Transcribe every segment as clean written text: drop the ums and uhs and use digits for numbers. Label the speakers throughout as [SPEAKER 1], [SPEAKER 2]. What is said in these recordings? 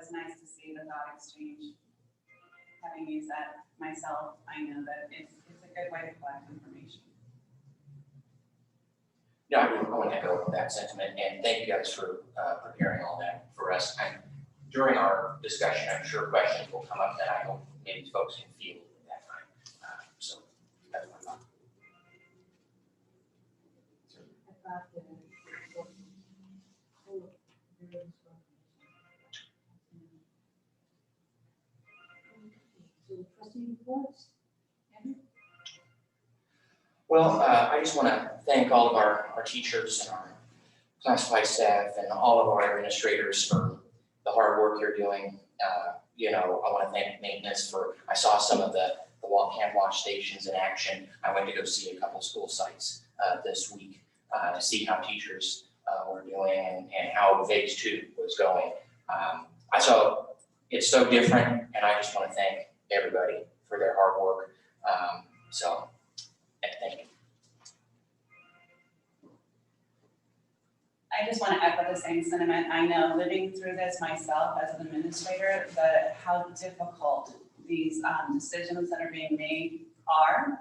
[SPEAKER 1] was nice to see the thought exchange. Having used that myself, I know that it's a good way to collect information.
[SPEAKER 2] Yeah, I want to echo that sentiment, and thank you guys for preparing all that for us. And during our discussion, I'm sure questions will come up that I hope maybe folks can feel at that time. So that's my thought. Well, I just want to thank all of our teachers and our classified staff and all of our administrators for the hard work you're doing. I want to thank maintenance for, I saw some of the camp wash stations in action. I went to go see a couple school sites this week to see how teachers were doing and how phase 2 was going. I saw it's so different, and I just want to thank everybody for their hard work. Thank you.
[SPEAKER 1] I just want to echo the same sentiment. I know living through this myself as an administrator, how difficult these decisions that are being made are,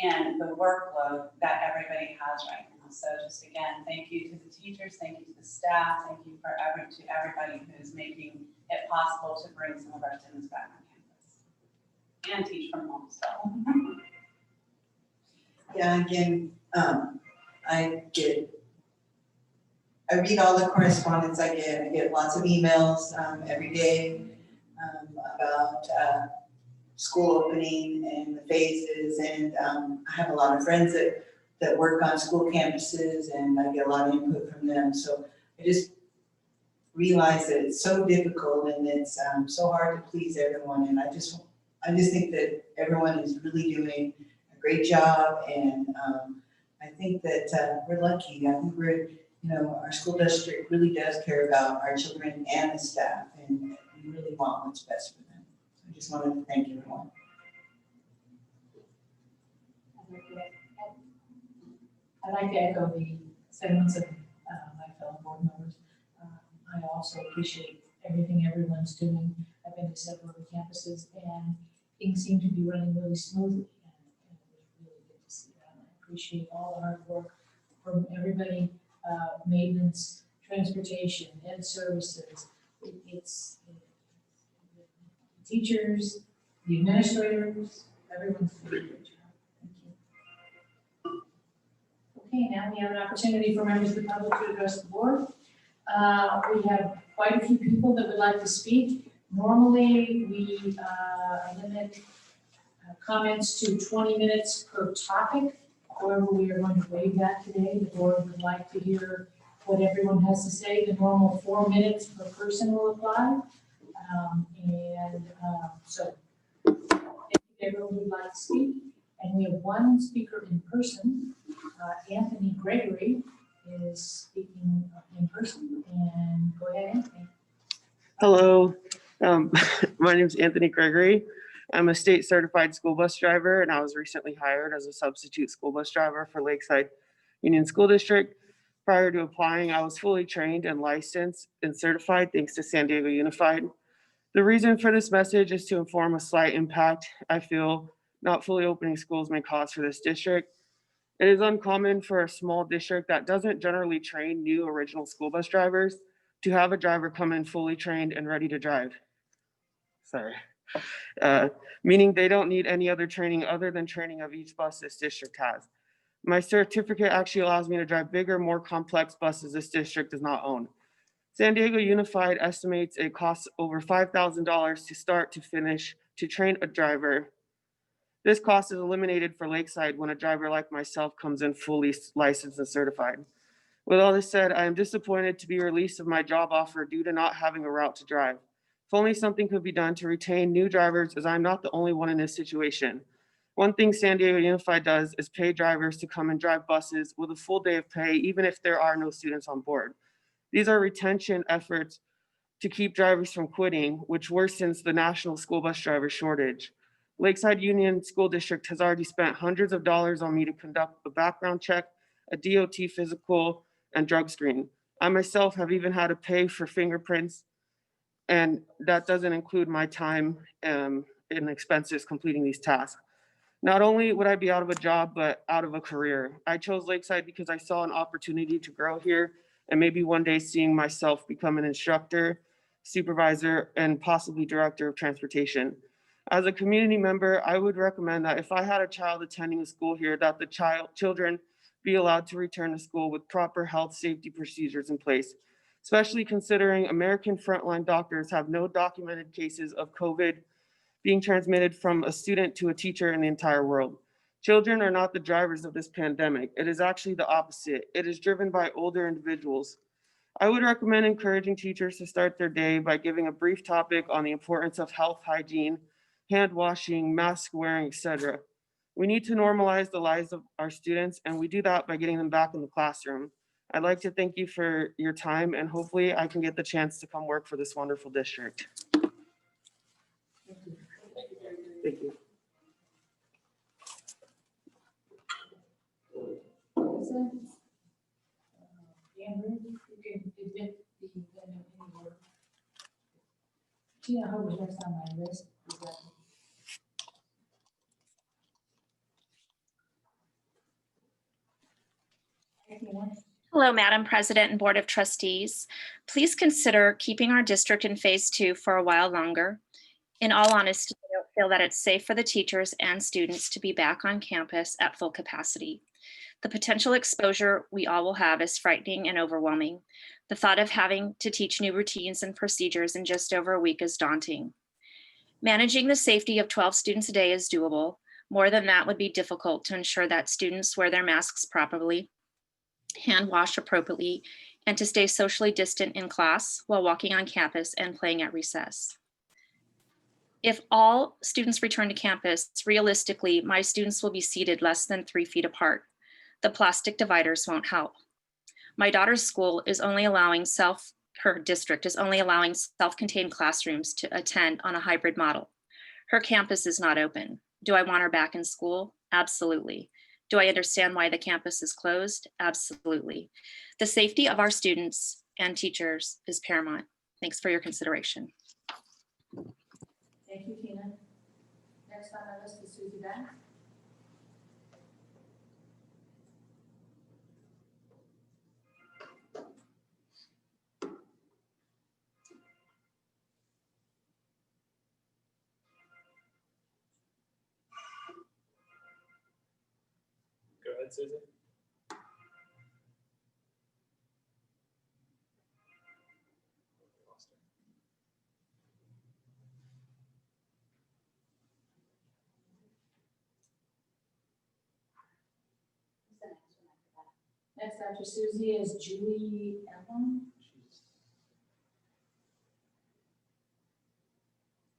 [SPEAKER 1] and the workload that everybody has right now. So just again, thank you to the teachers, thank you to the staff, thank you to everybody who's making it possible to bring some of our students back on campus and teach from home still.
[SPEAKER 3] Yeah, again, I read all the correspondence I get lots of emails every day about school opening and the phases, and I have a lot of friends that work on school campuses, and I get a lot of input from them. So I just realize that it's so difficult and it's so hard to please everyone, and I just think that everyone is really doing a great job, and I think that we're lucky. I think our school district really does care about our children and the staff, and we really want what's best for them. So I just wanted to thank everyone.
[SPEAKER 4] I'd like to echo the sentiments of my fellow board members. I also appreciate everything everyone's doing. I've been to several of the campuses, and things seem to be running really smoothly, and it was really good to see that. I appreciate all the hard work from everybody. Maintenance, transportation, ed services, it's the teachers, the administrators, everyone's doing a great job. Thank you. Okay, now we have an opportunity for members of the public to address the board. We have quite a few people that would like to speak. Normally, we limit comments to 20 minutes per topic. However, we are going to waive that today. The board would like to hear what everyone has to say. The normal 4 minutes per person will apply. So if everyone would like to speak, and we have one speaker in person, Anthony Gregory is speaking in person. And go ahead, Anthony.
[SPEAKER 5] Hello, my name is Anthony Gregory. I'm a state certified school bus driver, and I was recently hired as a substitute school bus driver for Lakeside Union School District. Prior to applying, I was fully trained and licensed and certified thanks to San Diego Unified. The reason for this message is to inform a slight impact I feel not fully opening schools may cause for this district. It is uncommon for a small district that doesn't generally train new original school bus drivers to have a driver come in fully trained and ready to drive. Meaning they don't need any other training other than training of each bus this district has. My certificate actually allows me to drive bigger, more complex buses this district does not own. San Diego Unified estimates it costs over $5,000 to start to finish to train a driver. This cost is eliminated for Lakeside when a driver like myself comes in fully licensed and certified. With all this said, I am disappointed to be released of my job offer due to not having a route to drive. If only something could be done to retain new drivers, as I'm not the only one in this situation. One thing San Diego Unified does is pay drivers to come and drive buses with a full day of pay, even if there are no students on board. These are retention efforts to keep drivers from quitting, which worsens the national school bus driver shortage. Lakeside Union School District has already spent hundreds of dollars on me to conduct a background check, a DOT physical, and drug screen. I myself have even had to pay for fingerprints And that doesn't include my time and expenses completing these tasks. Not only would I be out of a job, but out of a career. I chose Lakeside because I saw an opportunity to grow here and maybe one day seeing myself become an instructor, supervisor, and possibly director of transportation. As a community member, I would recommend that if I had a child attending a school here, that the children be allowed to return to school with proper health safety procedures in place, especially considering American frontline doctors have no documented cases of COVID being transmitted from a student to a teacher in the entire world. Children are not the drivers of this pandemic. It is actually the opposite. It is driven by older individuals. I would recommend encouraging teachers to start their day by giving a brief topic on the importance of health hygiene, hand washing, mask wearing, etc. We need to normalize the lives of our students, and we do that by getting them back in the classroom. I'd like to thank you for your time, and hopefully I can get the chance to come work for this wonderful district. Thank you.
[SPEAKER 4] Amber, you can admit the amendment anywhere. Tina Hubbard's next on my list.
[SPEAKER 6] Hello, Madam President and Board of Trustees. Please consider keeping our district in phase 2 for a while longer. In all honesty, I don't feel that it's safe for the teachers and students to be back on campus at full capacity. The potential exposure we all will have is frightening and overwhelming. The thought of having to teach new routines and procedures in just over a week is daunting. Managing the safety of 12 students a day is doable. More than that would be difficult to ensure that students wear their masks properly, hand wash appropriately, and to stay socially distant in class while walking on campus and playing at recess. If all students return to campus, realistically, my students will be seated less than 3 feet apart. The plastic dividers won't help. My daughter's school is only allowing her district is only allowing self-contained classrooms to attend on a hybrid model. Her campus is not open. Do I want her back in school? Absolutely. Do I understand why the campus is closed? Absolutely. The safety of our students and teachers is paramount. Thanks for your consideration.
[SPEAKER 4] Thank you, Tina. Next on our list is Susie Banks.
[SPEAKER 7] Go ahead, Susan.
[SPEAKER 4] Next after Susie is Julie Emlin.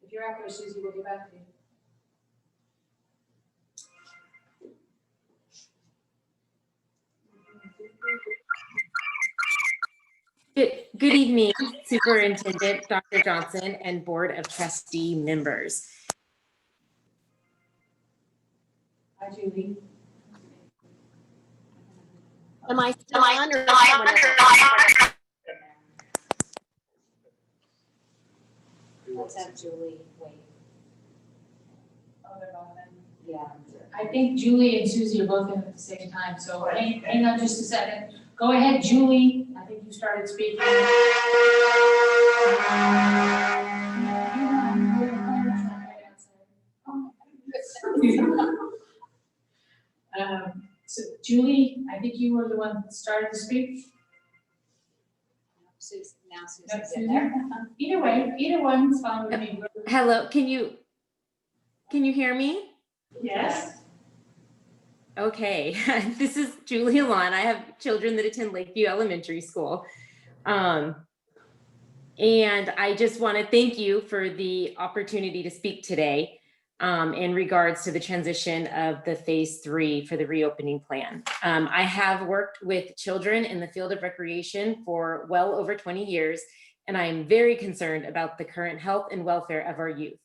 [SPEAKER 4] If you're after Susie, we'll get back to you.
[SPEAKER 8] Good evening, Superintendent Dr. Johnson and Board of Trustee members.
[SPEAKER 4] Hi, Julie.
[SPEAKER 8] Am I still on or is someone else?
[SPEAKER 4] Let's have Julie wait. Oh, they're both in? Yeah. I think Julie and Susie are both in at the same time, so hang on just a second. Go ahead, Julie. I think you started speaking. So Julie, I think you were the one that started to speak.
[SPEAKER 9] Now
[SPEAKER 4] Yep,
[SPEAKER 9] Susan's in there.
[SPEAKER 4] Either one's fine with me.
[SPEAKER 8] Hello, can you hear me?
[SPEAKER 4] Yes.
[SPEAKER 8] Okay, this is Julie Alon. I have children that attend Lakeview Elementary School. And I just want to thank you for the opportunity to speak today in regards to the transition of the phase 3 for the reopening plan. I have worked with children in the field of recreation for well over 20 years, and I am very concerned about the current health and welfare of our youth.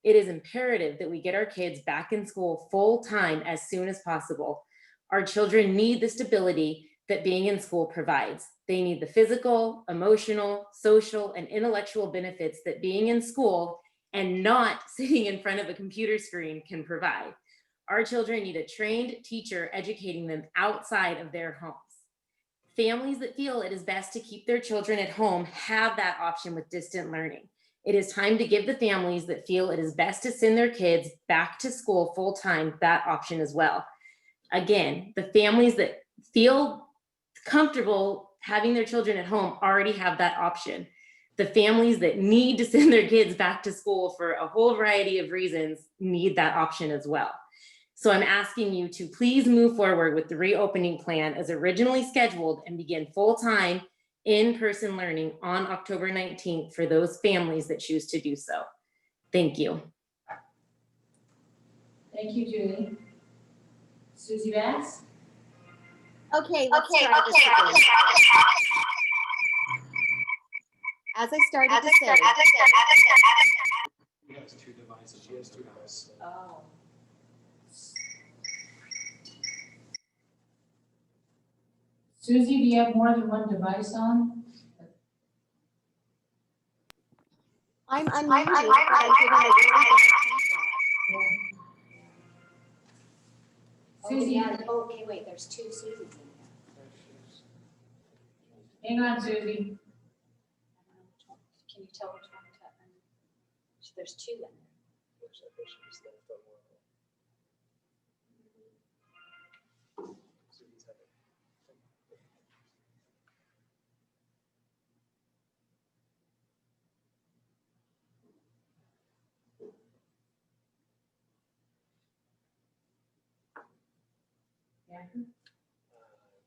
[SPEAKER 8] It is imperative that we get our kids back in school full time as soon as possible. Our children need the stability that being in school provides. They need the physical, emotional, social, and intellectual benefits that being in school and not sitting in front of a computer screen can provide. Our children need a trained teacher educating them outside of their homes. Families that feel it is best to keep their children at home have that option with distant learning. It is time to give the families that feel it is best to send their kids back to school full-time that option as well. Again, the families that feel comfortable having their children at home already have that option. The families that need to send their kids back to school for a whole variety of reasons need that option as well. So I'm asking you to please move forward with the reopening plan as originally scheduled and begin full-time in-person learning on October 19th for those families that choose to do so. Thank you.
[SPEAKER 4] Thank you, Julie. Susie Bass?
[SPEAKER 9] Okay, let's try this again. As I started to say.
[SPEAKER 7] She has two devices. She has two devices.
[SPEAKER 4] Oh. Susie, do you have more than one device on?
[SPEAKER 9] I'm unmuted, but I'm getting a really big feedback.
[SPEAKER 4] Susie,
[SPEAKER 9] Okay, wait, there's two Susies in here.
[SPEAKER 4] hang on, Susie.
[SPEAKER 9] Can you tell which one to? There's two in there.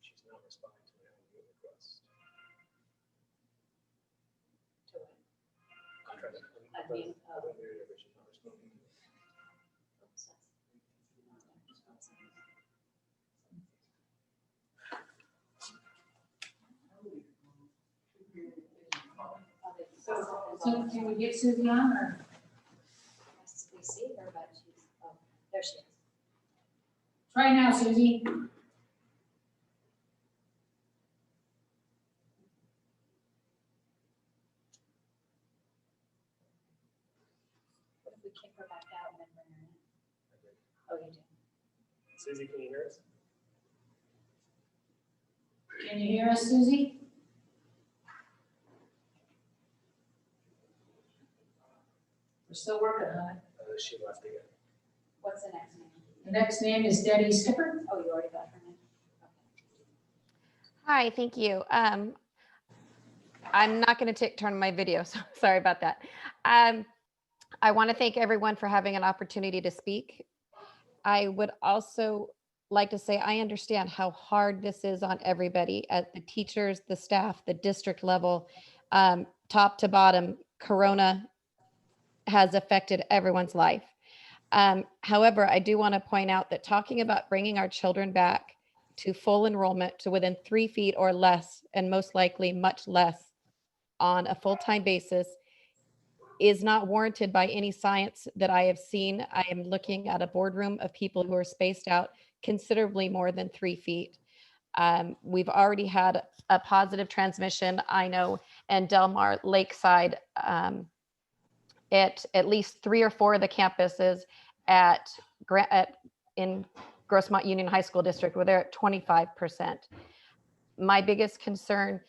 [SPEAKER 7] She's not responding to my unmute request. I'm trying to unmute her, but she's not responding.
[SPEAKER 4] So can we get Susie on or?
[SPEAKER 9] We see her, but she's, oh, there she is.
[SPEAKER 4] Try now, Susie.
[SPEAKER 9] What if we kick her back out and then bring her in? Oh, you do.
[SPEAKER 7] Susie, can you hear us?
[SPEAKER 4] Can you hear us, Susie? We're still working on it.
[SPEAKER 7] She left again.
[SPEAKER 9] What's the next name?
[SPEAKER 4] The next name is Debbie Skipper.
[SPEAKER 9] Oh, you already got her name?
[SPEAKER 10] Hi, thank you. I'm not going to turn my video, so sorry about that. I want to thank everyone for having an opportunity to speak. I would also like to say I understand how hard this is on everybody, at the teachers, the staff, the district level, top to bottom. Corona has affected everyone's life. However, I do want to point out that talking about bringing our children back to full enrollment to within 3 feet or less, and most likely much less on a full-time basis, is not warranted by any science that I have seen. I am looking at a boardroom of people who are spaced out considerably more than 3 feet. We've already had a positive transmission, I know, in Del Mar Lakeside, at least 3 or 4 of the campuses in Grossmont Union High School District, where they're at 25%. My biggest concern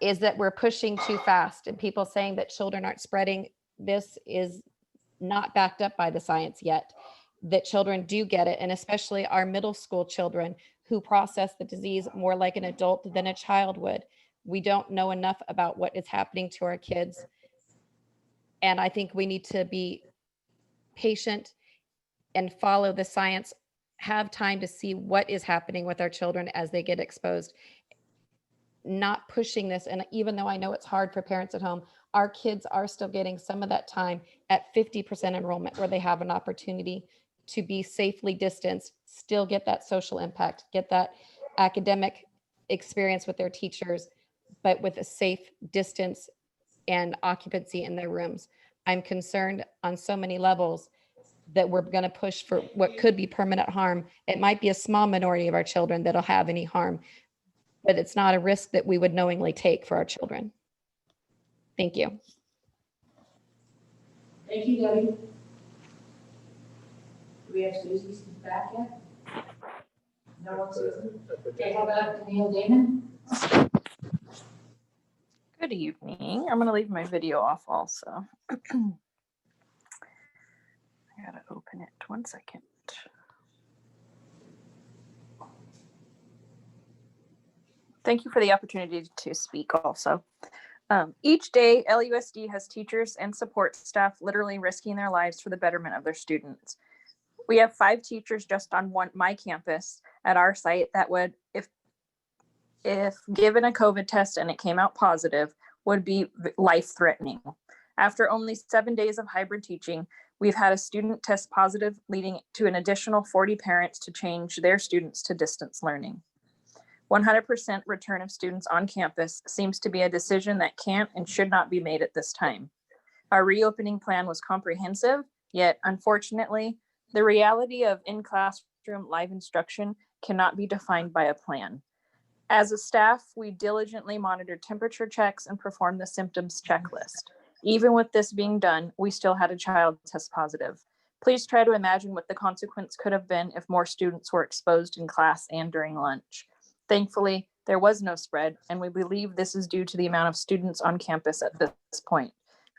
[SPEAKER 10] is that we're pushing too fast, and people saying that children aren't spreading. This is not backed up by the science yet, that children do get it, and especially our middle school children who process the disease more like an adult than a child would. We don't know enough about what is happening to our kids. And I think we need to be patient and follow the science, have time to see what is happening with our children as they get exposed. Not pushing this, and even though I know it's hard for parents at home, our kids are still getting some of that time at 50% enrollment where they have an opportunity to be safely distanced, still get that social impact, get that academic experience with their teachers, but with a safe distance and occupancy in their rooms. I'm concerned on so many levels that we're going to push for what could be permanent harm. It might be a small minority of our children that'll have any harm, but it's not a risk that we would knowingly take for our children. Thank you.
[SPEAKER 4] Thank you, Debbie. Do we have Susie back yet? No one, Susie? Okay, how about Neil Damon?
[SPEAKER 11] Good evening. I'm going to leave my video off also. I gotta open it. 1 second. Thank you for the opportunity to speak also. Each day, LUSD has teachers and support staff literally risking their lives for the betterment of their students. We have 5 teachers just on my campus at our site that would, if given a COVID test and it came out positive, would be life-threatening. After only 7 days of hybrid teaching, we've had a student test positive, leading to an additional 40 parents to change their students to distance learning. 100% return of students on campus seems to be a decision that can't and should not be made at this time. Our reopening plan was comprehensive, yet unfortunately, the reality of in-classroom live instruction cannot be defined by a plan. As a staff, we diligently monitored temperature checks and performed the symptoms checklist. Even with this being done, we still had a child test positive. Please try to imagine what the consequence could have been if more students were exposed in class and during lunch. Thankfully, there was no spread, and we believe this is due to the amount of students on campus at this point.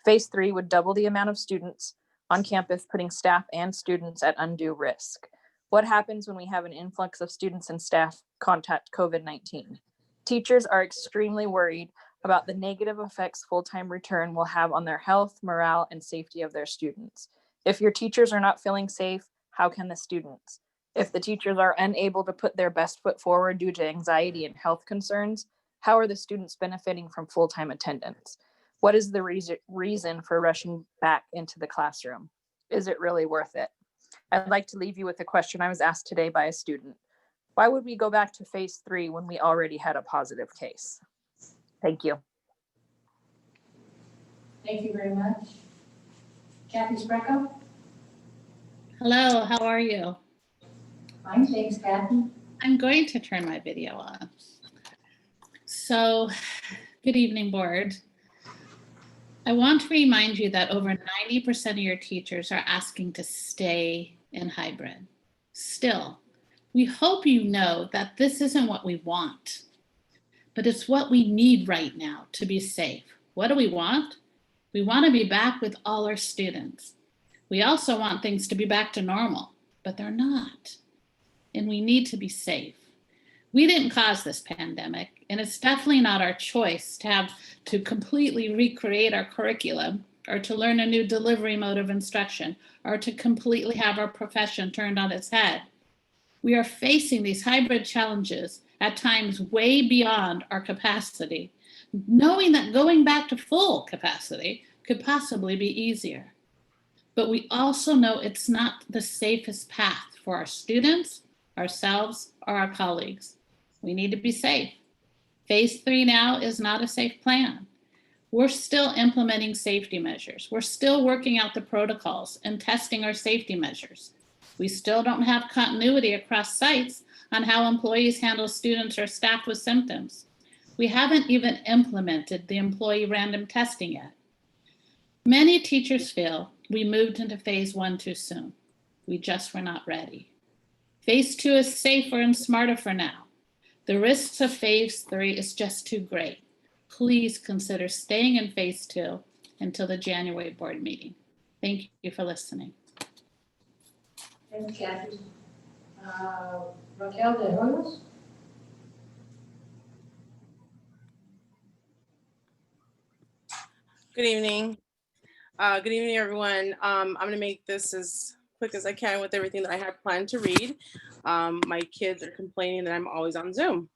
[SPEAKER 11] Phase 3 would double the amount of students on campus, putting staff and students at undue risk. What happens when we have an influx of students and staff contact COVID-19? Teachers are extremely worried about the negative effects full-time return will have on their health, morale, and safety of their students. If your teachers are not feeling safe, how can the students? If the teachers are unable to put their best foot forward due to anxiety and health concerns, how are the students benefiting from full-time attendance? What is the reason for rushing back into the classroom? Is it really worth it? I'd like to leave you with a question I was asked today by a student. Why would we go back to phase 3 when we already had a positive case? Thank you.
[SPEAKER 4] Thank you very much. Kathy Spreco?
[SPEAKER 12] Hello, how are you?
[SPEAKER 4] Fine, thanks, Kathy.
[SPEAKER 12] I'm going to turn my video on. So, good evening, board. I want to remind you that over 90% of your teachers are asking to stay in hybrid. Still, we hope you know that this isn't what we want, but it's what we need right now to be safe. What do we want? We want to be back with all our students. We also want things to be back to normal, but they're not. And we need to be safe. We didn't cause this pandemic, and it's definitely not our choice to have to completely recreate our curriculum or to learn a new delivery mode of instruction or to completely have our profession turned on its head. We are facing these hybrid challenges at times way beyond our capacity, knowing that going back to full capacity could possibly be easier. But we also know it's not the safest path for our students, ourselves, or our colleagues. We need to be safe. Phase 3 now is not a safe plan. We're still implementing safety measures. We're still working out the protocols and testing our safety measures. We still don't have continuity across sites on how employees handle students or staff with symptoms. We haven't even implemented the employee random testing yet. Many teachers feel we moved into phase 1 too soon. We just were not ready. Phase 2 is safer and smarter for now. The risks of phase 3 is just too great. Please consider staying in phase 2 until the January board meeting. Thank you for listening.
[SPEAKER 4] Thanks, Kathy. Raquel de Hoyos?
[SPEAKER 13] Good evening. Good evening, everyone. I'm going to make this as quick as I can with everything that I have planned to read. My kids are complaining that I'm always on Zoom.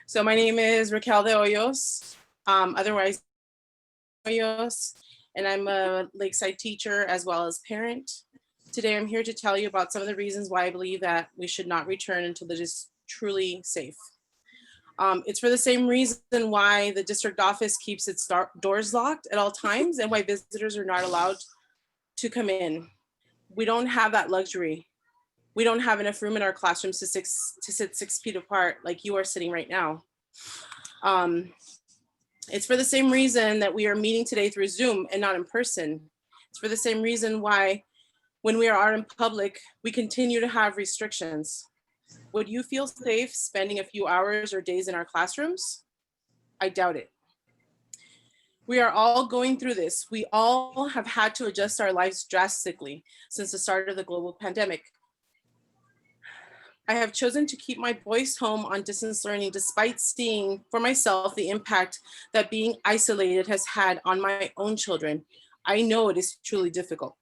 [SPEAKER 13] So my name is Raquel de Hoyos, otherwise Hoyos, and I'm a Lakeside teacher as well as parent. Today, I'm here to tell you about some of the reasons why I believe that we should not return until it is truly safe. It's for the same reason why the district office keeps its doors locked at all times and why visitors are not allowed to come in. We don't have that luxury We don't have enough room in our classrooms to sit 6 feet apart like you are sitting right now. It's for the same reason that we are meeting today through Zoom and not in person. It's for the same reason why when we are out in public, we continue to have restrictions. Would you feel safe spending a few hours or days in our classrooms? I doubt it. We are all going through this. We all have had to adjust our lives drastically since the start of the global pandemic. I have chosen to keep my boys home on distance learning despite seeing for myself the impact that being isolated has had on my own children. I know it is truly difficult.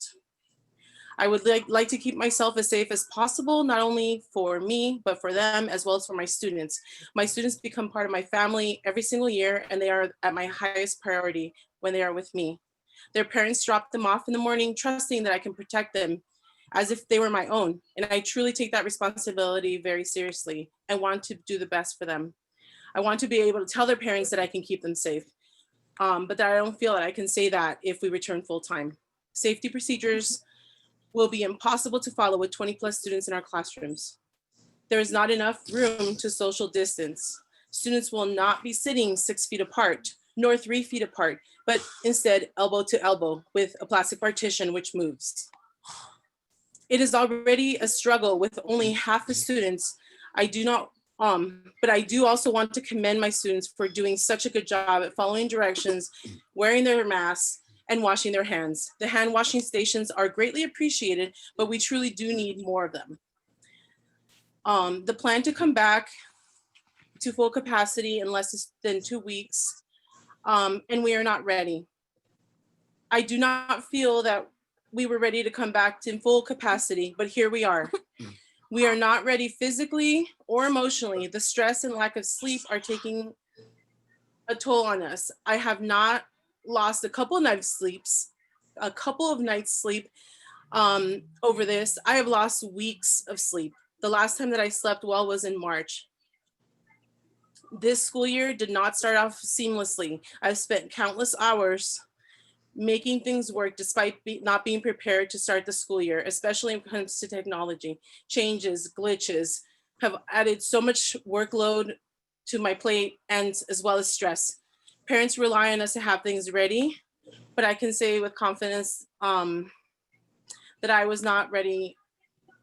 [SPEAKER 13] I would like to keep myself as safe as possible, not only for me, but for them, as well as for my students. My students become part of my family every single year, and they are at my highest priority when they are with me. Their parents drop them off in the morning, trusting that I can protect them as if they were my own. And I truly take that responsibility very seriously. I want to do the best for them. I want to be able to tell their parents that I can keep them safe, but that I don't feel that I can say that if we return full time. Safety procedures will be impossible to follow with 20+ students in our classrooms. There is not enough room to social distance. Students will not be sitting 6 feet apart, nor 3 feet apart, but instead elbow to elbow with a plastic partition which moves. It is already a struggle with only half the students. But I do also want to commend my students for doing such a good job at following directions, wearing their masks, and washing their hands. The hand washing stations are greatly appreciated, but we truly do need more of them. The plan to come back to full capacity in less than 2 weeks, and we are not ready. I do not feel that we were ready to come back to full capacity, but here we are. We are not ready physically or emotionally. The stress and lack of sleep are taking a toll on us. I have not lost a couple of nights sleep over this. I have lost weeks of sleep. The last time that I slept well was in March. This school year did not start off seamlessly. I've spent countless hours making things work despite not being prepared to start the school year, especially when it comes to technology. Changes, glitches have added so much workload to my plate, and as well as stress. Parents rely on us to have things ready, but I can say with confidence that I was not ready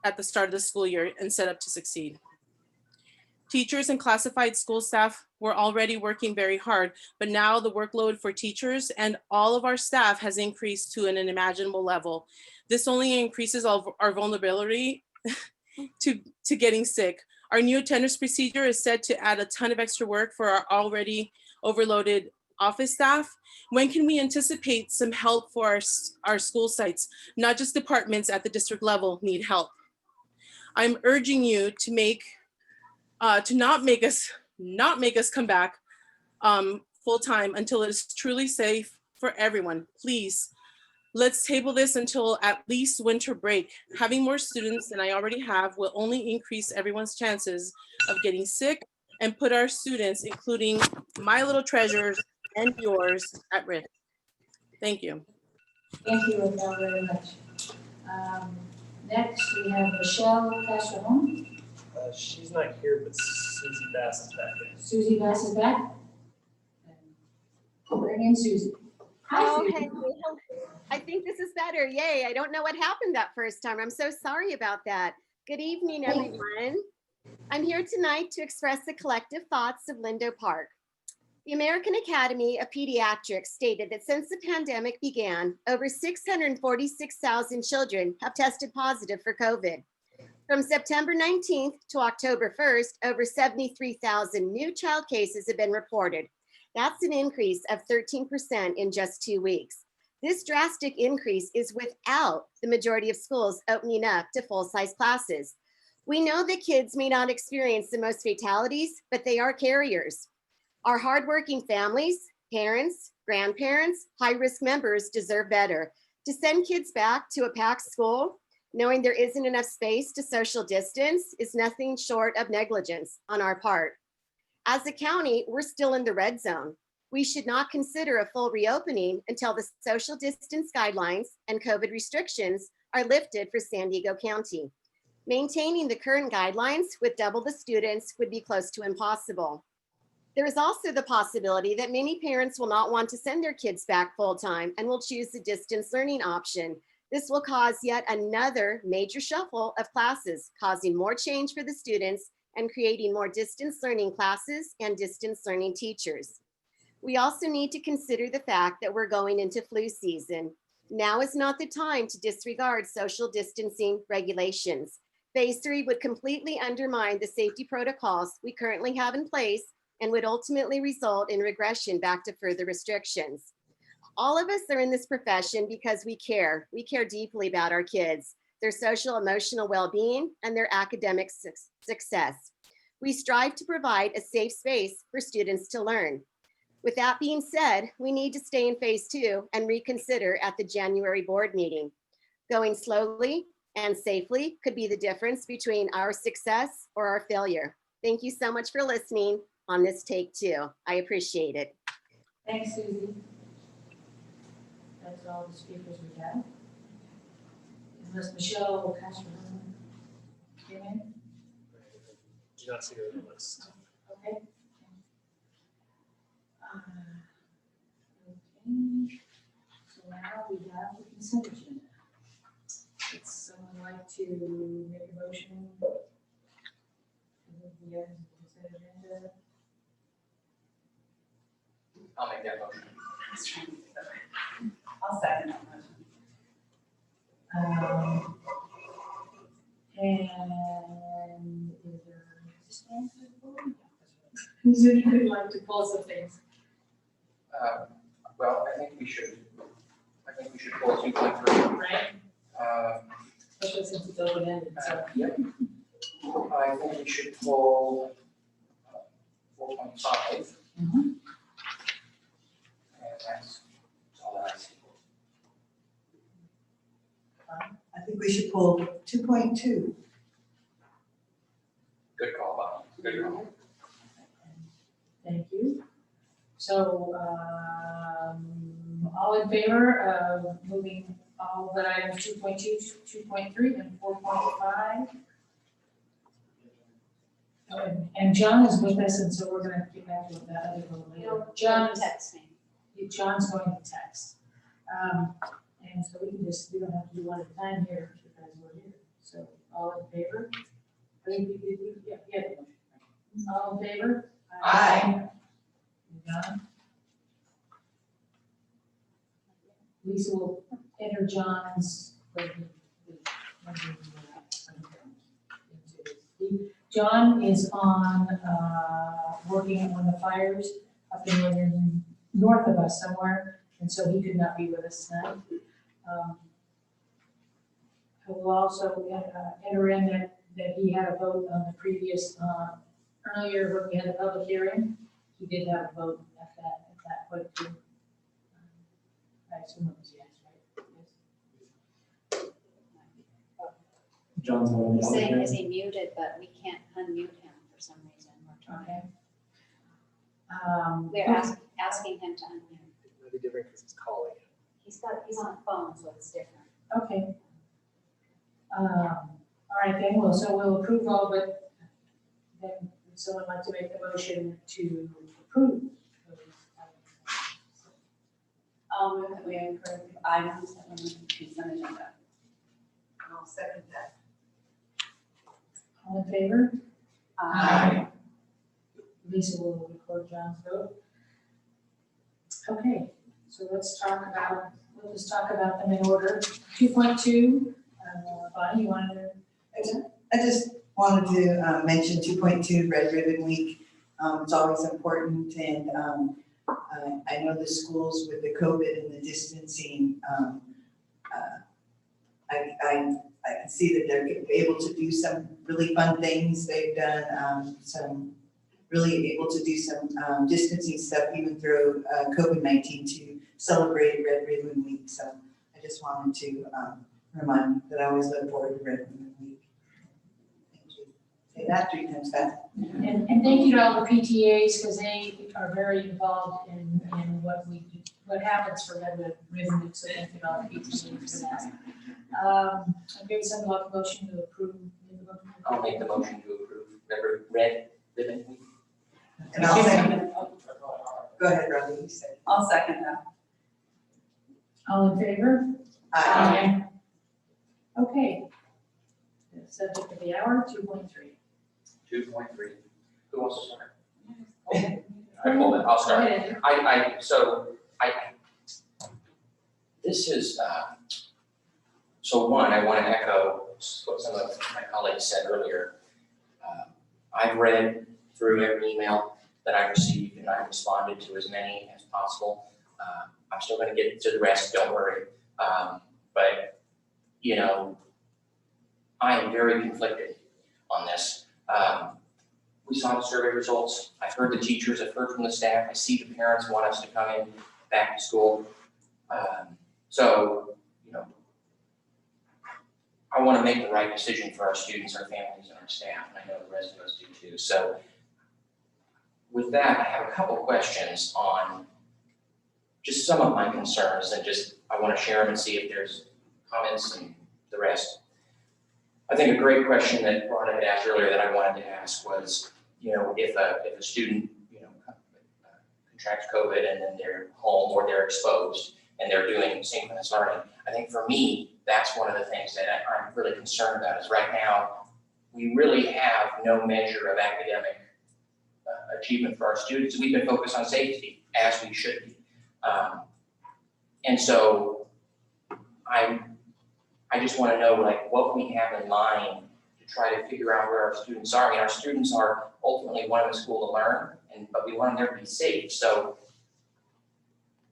[SPEAKER 13] at the start of the school year and set up to succeed. Teachers and classified school staff were already working very hard, but now the workload for teachers and all of our staff has increased to an unimaginable level. This only increases our vulnerability to getting sick. Our new attendance procedure is set to add a ton of extra work for our already overloaded office staff. When can we anticipate some help for our school sites? Not just departments at the district level need help. I'm urging you to not make us come back full time until it is truly safe for everyone. Please, let's table this until at least winter break. Having more students than I already have will only increase everyone's chances of getting sick and put our students, including my little treasures and yours, at risk. Thank you.
[SPEAKER 4] Thank you, Raquel, very much. Next, we have Michelle Casserone.
[SPEAKER 7] She's not here, but Susie Bass is back in.
[SPEAKER 4] Susie Bass is back. Bring in Susie. Hi,
[SPEAKER 14] Oh,
[SPEAKER 4] Susie.
[SPEAKER 14] hey. I think this is better. Yay. I don't know what happened that first time. I'm so sorry about that. Good evening, everyone. I'm here tonight to express the collective thoughts of Lindo Park. The American Academy of Pediatrics stated that since the pandemic began, over 646,000 children have tested positive for COVID. From September 19th to October 1st, over 73,000 new child cases have been reported. That's an increase of 13% in just 2 weeks. This drastic increase is without the majority of schools opening up to full-size classes. We know that kids may not experience the most fatalities, but they are carriers. Our hardworking families, parents, grandparents, high-risk members deserve better. To send kids back to a packed school, knowing there isn't enough space to social distance, is nothing short of negligence on our part. As a county, we're still in the red zone. We should not consider a full reopening until the social distance guidelines and COVID restrictions are lifted for San Diego County. Maintaining the current guidelines with double the students would be close to impossible. There is also the possibility that many parents will not want to send their kids back full-time and will choose the distance learning option. This will cause yet another major shuffle of classes, causing more change for the students and creating more distance learning classes and distance learning teachers. We also need to consider the fact that we're going into flu season. Now is not the time to disregard social distancing regulations. Phase 3 would completely undermine the safety protocols we currently have in place and would ultimately result in regression back to further restrictions. All of us are in this profession because we care. We care deeply about our kids, their social emotional well-being, and their academic success. We strive to provide a safe space for students to learn. With that being said, we need to stay in phase 2 and reconsider at the January board meeting. Going slowly and safely could be the difference between our success or our failure. Thank you so much for listening on this take 2. I appreciate it.
[SPEAKER 4] Thanks, Susie. That's all the speakers we have. Unless Michelle Castro came in.
[SPEAKER 7] Do not see her on the list.
[SPEAKER 4] Okay. So now we have the consent agenda. Would someone like to make a motion? The consent agenda?
[SPEAKER 2] I'll make that motion.
[SPEAKER 1] I was trying to do that. I'll second that motion.
[SPEAKER 4] And is there resistance to the board? Who's would like to pull some things?
[SPEAKER 2] Well, I think we should pull 2.3.
[SPEAKER 4] Right? Especially since it's open-ended, so.
[SPEAKER 2] Yep. I think we should pull 4.5.
[SPEAKER 4] Mhm.
[SPEAKER 2] And that's all I see.
[SPEAKER 3] I think we should pull 2.2.
[SPEAKER 2] Good call, Bob. Good call.
[SPEAKER 4] Thank you. So, all in favor of moving all the items 2.2, 2.3, and 4.5? And John is with us, and so we're gonna get back to that other little later. John's
[SPEAKER 9] Text me.
[SPEAKER 4] John's going to text. And so we don't have to do one at a time here because we're here. So all in favor? I think yeah, the motion. All in favor?
[SPEAKER 3] Aye.
[SPEAKER 4] John? Lisa will enter John's. John is on, working on the fires up in north of us somewhere, and so he could not be with us tonight. I will also enter in that he had a vote on the previous, earlier when we had the public hearing, he did have a vote at that point too. I assume it was yes, right? Yes.
[SPEAKER 7] John's one.
[SPEAKER 9] He's saying, is he muted, but we can't unmute him for some reason. We're trying.
[SPEAKER 4] Okay.
[SPEAKER 9] We're asking him to unmute.
[SPEAKER 7] Might be different because he's calling.
[SPEAKER 9] He's on a phone, so it's different.
[SPEAKER 4] Okay. All right, then, we'll approve all, but then would someone like to make the motion to approve those items?
[SPEAKER 1] Move that we approve items that were on the consent agenda.
[SPEAKER 3] I'll second that.
[SPEAKER 4] All in favor?
[SPEAKER 1] Aye.
[SPEAKER 4] Lisa will record John's vote. Okay, so we'll just talk about them in order. 2.2, Bonnie, you wanted to?
[SPEAKER 3] I just wanted to mention 2.2 Red Ribbon Week. It's always important, and I know the schools with the COVID and the distancing, I can see that they're able to do some really fun things. They've done really able to do some distancing stuff even through COVID-19 to celebrate Red Ribbon Week. So I just wanted to remind that I always look forward to Red Ribbon Week. Thank you. Say that 3 times fast.
[SPEAKER 4] And thank you to all the PTAs, because they are very involved in what happens for Red Ribbon Week, so thank you to all the PTAs for that. Okay, so I'll motion to approve
[SPEAKER 2] I'll make the motion to approve red ribbon week.
[SPEAKER 3] And I'll second, go ahead, Robbie, you said.
[SPEAKER 1] I'll second that.
[SPEAKER 4] All in favor?
[SPEAKER 3] Aye.
[SPEAKER 4] Okay. The subject of the hour, 2.3.
[SPEAKER 2] 2.3. Who wants to start? I'll
[SPEAKER 4] Go
[SPEAKER 2] start.
[SPEAKER 4] ahead.
[SPEAKER 2] This is, so one, I want to echo what some of my colleagues said earlier. I've read through every email that I received and I responded to as many as possible. I'm still going to get to the rest, don't worry. But, you know, I am very conflicted on this. We saw the survey results. I've heard the teachers, I've heard from the staff. I see the parents want us to come in back to school. So, you know, I want to make the right decision for our students, our families, and our staff, and I know the rest of us do too. So with that, I have a couple questions on just some of my concerns, and just I want to share them and see if there's comments and the rest. I think a great question that Ron had asked earlier that I wanted to ask was, you know, if a student, you know, contracts COVID and then they're home or they're exposed and they're doing synchronous learning. I think for me, that's one of the things that I'm really concerned about is right now, we really have no measure of academic achievement for our students. We've been focused on safety, as we should be. And so I just want to know like what we have in mind to try to figure out where our students are. I mean, our students are ultimately wanting the school to learn, but we want them there to be safe. So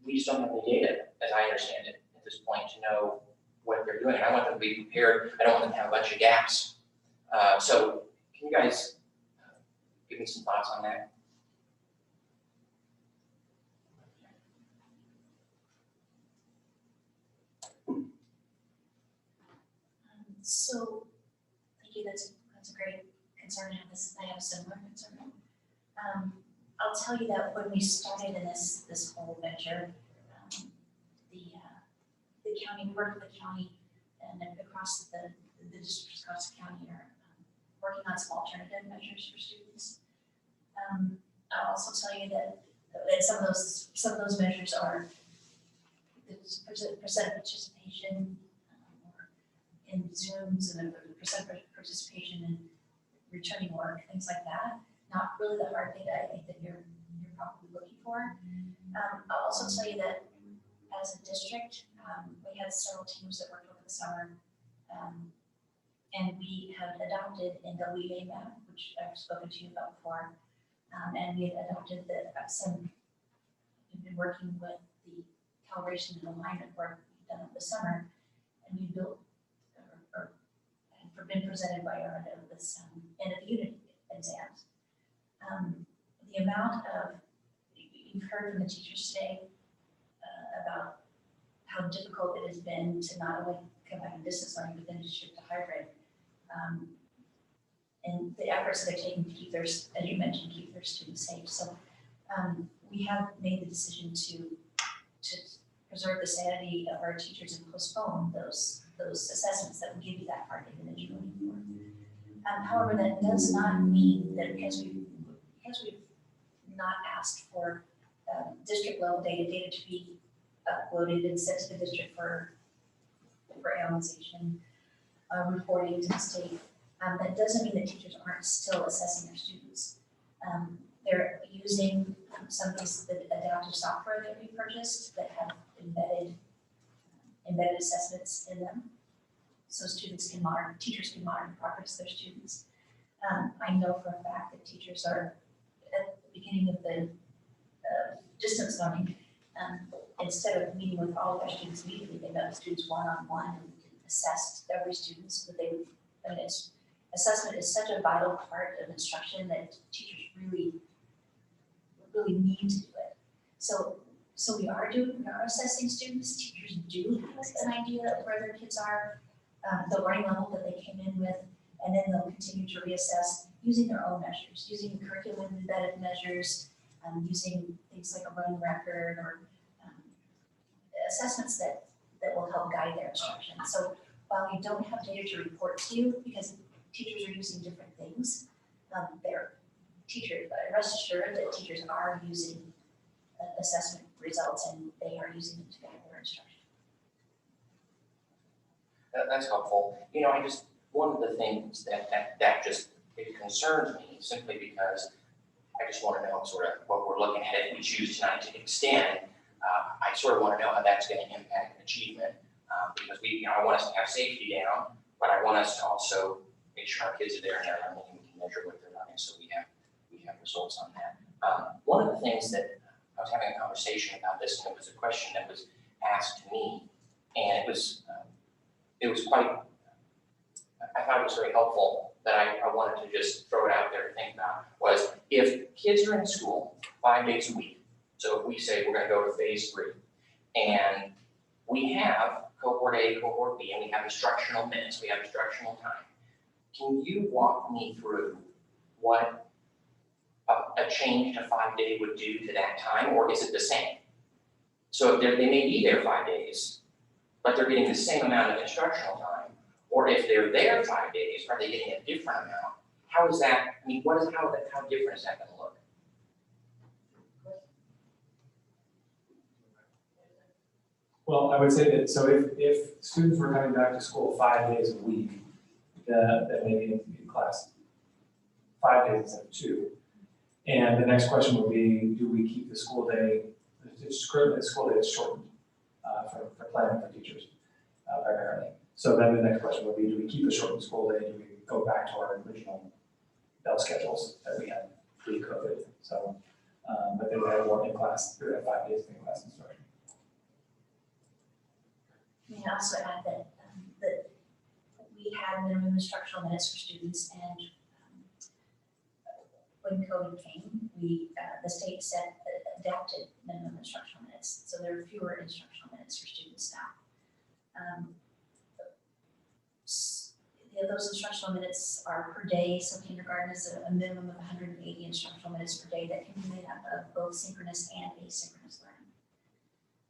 [SPEAKER 2] we just don't have the data, as I understand it, at this point to know what they're doing. I want them to be prepared. I don't want them to have a bunch of gaps. So can you guys give me some thoughts on that?
[SPEAKER 9] So, thank you, that's a great concern. I have a similar concern. I'll tell you that when we started in this whole venture, the county, worked with the county and across the districts across the county are working on some alternative measures for students. I'll also tell you that some of those measures are the percent participation in Zooms and the percent participation in returning work, things like that. Not really the hard data I think that you're probably looking for. I'll also tell you that as a district, we had several teams that worked over the summer, and we have adopted in the LUSD map, which I've spoken to you about before, and we had adopted we've been working with the calibration and alignment work we've done over the summer, and we built been presented by our end of this end of the unit exams. The amount of, you've heard from the teachers today about how difficult it has been to not only come back in distance learning, but then to shift to hybrid. And the efforts that they're taking to keep their, as you mentioned, keep their students safe. So we have made the decision to preserve the sanity of our teachers and postpone those assessments that will give you that hard data that you're looking for. However, that does not mean that because we've not asked for district level data to be uploaded and sent to the district for analyzation, reporting to the state, that doesn't mean that teachers aren't still assessing their students. They're using some of these adaptive software that we purchased that have embedded assessments in them, so teachers can monitor progress of their students. I know for a fact that teachers are at the beginning of the distance learning, instead of meeting with all of their students immediately, they met with students one-on-one and assessed every student so that assessment is such a vital part of instruction that teachers really need to do it. So we are assessing students. Teachers do have an idea of where their kids are, the learning level that they came in with, and then they'll continue to reassess using their own measures, using curriculum embedded measures, using things like a learning record or assessments that will help guide their instruction. So while we don't have data to report to you, because teachers are using different things. They're teachers, but rest assured that teachers are using assessment results and they are using them to guide their instruction.
[SPEAKER 2] That's helpful. You know, one of the things that just, it concerns me simply because I just want to know sort of what we're looking at if we choose tonight to extend. I sort of want to know how that's going to impact achievement because I want us to have safety down, but I want us to also make sure our kids are there and they're learning and we can measure what they're learning so we have results on that. One of the things that I was having a conversation about this, and it was a question that was asked to me, and it was quite, I thought it was very helpful that I wanted to just throw it out there to think about, was if kids are in school 5 days a week, so if we say we're gonna go to phase 3, and we have cohort A, cohort B, and we have instructional minutes, we have instructional time, can you walk me through what a change to 5-day would do to that time, or is it the same? So if they may be there 5 days, but they're getting the same amount of instructional time, or if they're there 5 days, are they getting a different amount? How is that, I mean, how different is that gonna look?
[SPEAKER 15] Well, I would say that, so if students were coming back to school 5 days a week, that may be in class 5 days instead of 2. And the next question would be, do we keep the school day, the school day is shortened for planning for teachers primarily. So then the next question would be, do we keep a shortened school day? Do we go back to our original bell schedules that we had pre-COVID? So, but they would have one in class, they would have 5 days in class instruction.
[SPEAKER 9] May I also add that that we had minimum instructional minutes for students, and when COVID came, the state adapted minimum instructional minutes, so there are fewer instructional minutes for students now. Those instructional minutes are per day, so kindergarten is a minimum of 180 instructional minutes per day that can be made up of both synchronous and asynchronous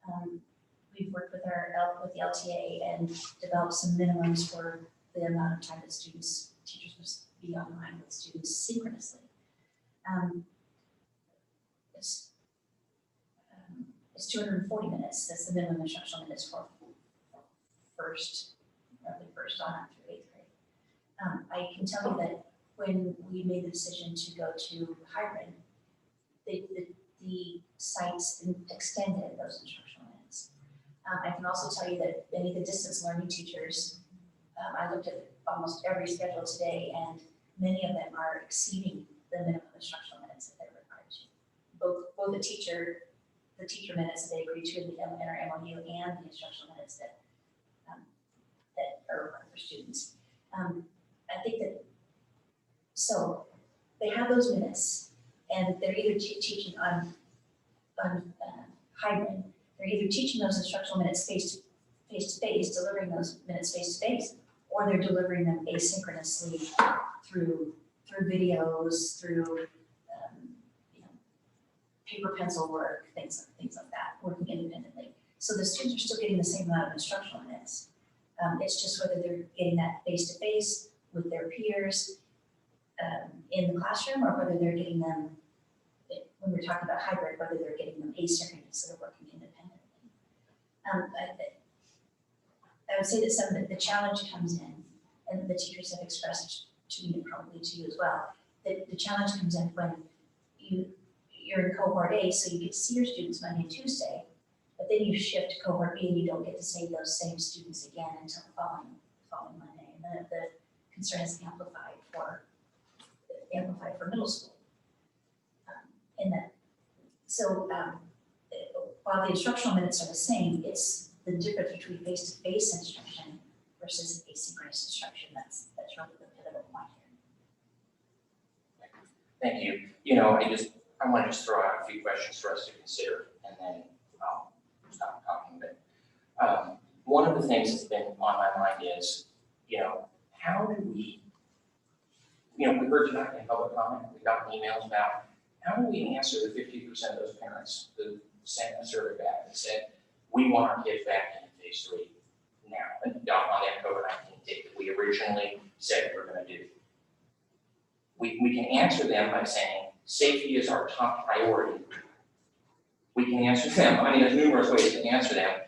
[SPEAKER 9] learning. We've worked with the LTA and developed some minimums for the amount of time that teachers must be online with students synchronously. It's 240 minutes. That's the minimum instructional minutes for first on up through 8th grade. I can tell you that when we made the decision to go to hybrid, the sites extended those instructional minutes. I can also tell you that many of the distance learning teachers, I looked at almost every schedule today, and many of them are exceeding the minimum instructional minutes that they're required to. Both the teacher minutes that they agree to in our MOU and the instructional minutes that are required for students. I think that, so they have those minutes, and they're either teaching on hybrid, they're either teaching those instructional minutes face to face, delivering those minutes face to face, or they're delivering them asynchronously through videos, through paper pencil work, things like that, working independently. So the students are still getting the same amount of instructional minutes. It's just whether they're getting that face to face with their peers in the classroom, or whether they're getting them, when we're talking about hybrid, whether they're getting them asynchronous, so they're working independently. I would say that some of the challenge comes in, and the teachers have expressed to me, and probably to you as well, that the challenge comes in when you're in cohort A, so you get to see your students Monday and Tuesday, but then you shift to cohort B and you don't get to see those same students again until the following Monday. And then the concern is amplified for middle school. While the instructional minutes are the same, it's the difference between face-to-face instruction versus asynchronous instruction that's really the pivotal point here.
[SPEAKER 2] Thank you. You know, I want to just throw out a few questions for us to consider, and then I'll stop talking. But one of the things that's been on my mind is, how do we, we heard tonight in public comment, we got emails about how do we answer the 50% of those parents who sent a survey back and said, we want our kids back in phase 3 now, and on the October 19th date that we originally said we were going to do. We can answer them by saying, safety is our top priority. We can answer them, I mean, there's numerous ways to answer them.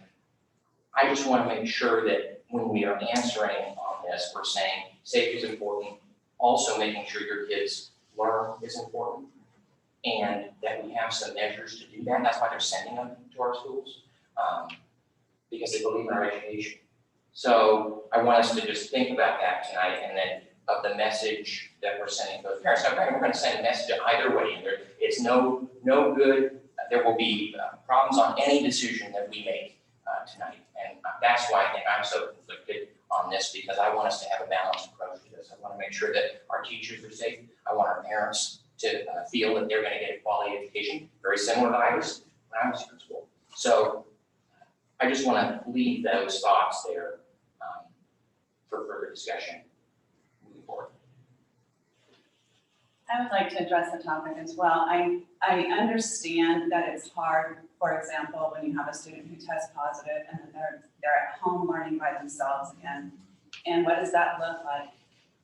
[SPEAKER 2] I just want to make sure that when we are answering on this, we're saying safety is important. Also making sure your kids learn is important. And that we have some measures to do that. That's why they're sending them to our schools, because they believe in our education. So I want us to just think about that tonight, and then of the message that we're sending to those parents. Now, we're going to send a message either way. It's no good. There will be problems on any decision that we make tonight. And that's why I think I'm so conflicted on this, because I want us to have a balanced approach to this. I want to make sure that our teachers are safe. I want our parents to feel that they're going to get a quality education, very similar to when I was in school. So I just want to leave those thoughts there for further discussion moving forward.
[SPEAKER 1] I would like to address the topic as well. I understand that it's hard, for example, when you have a student who tests positive and then they're at home learning by themselves again. And what does that look like?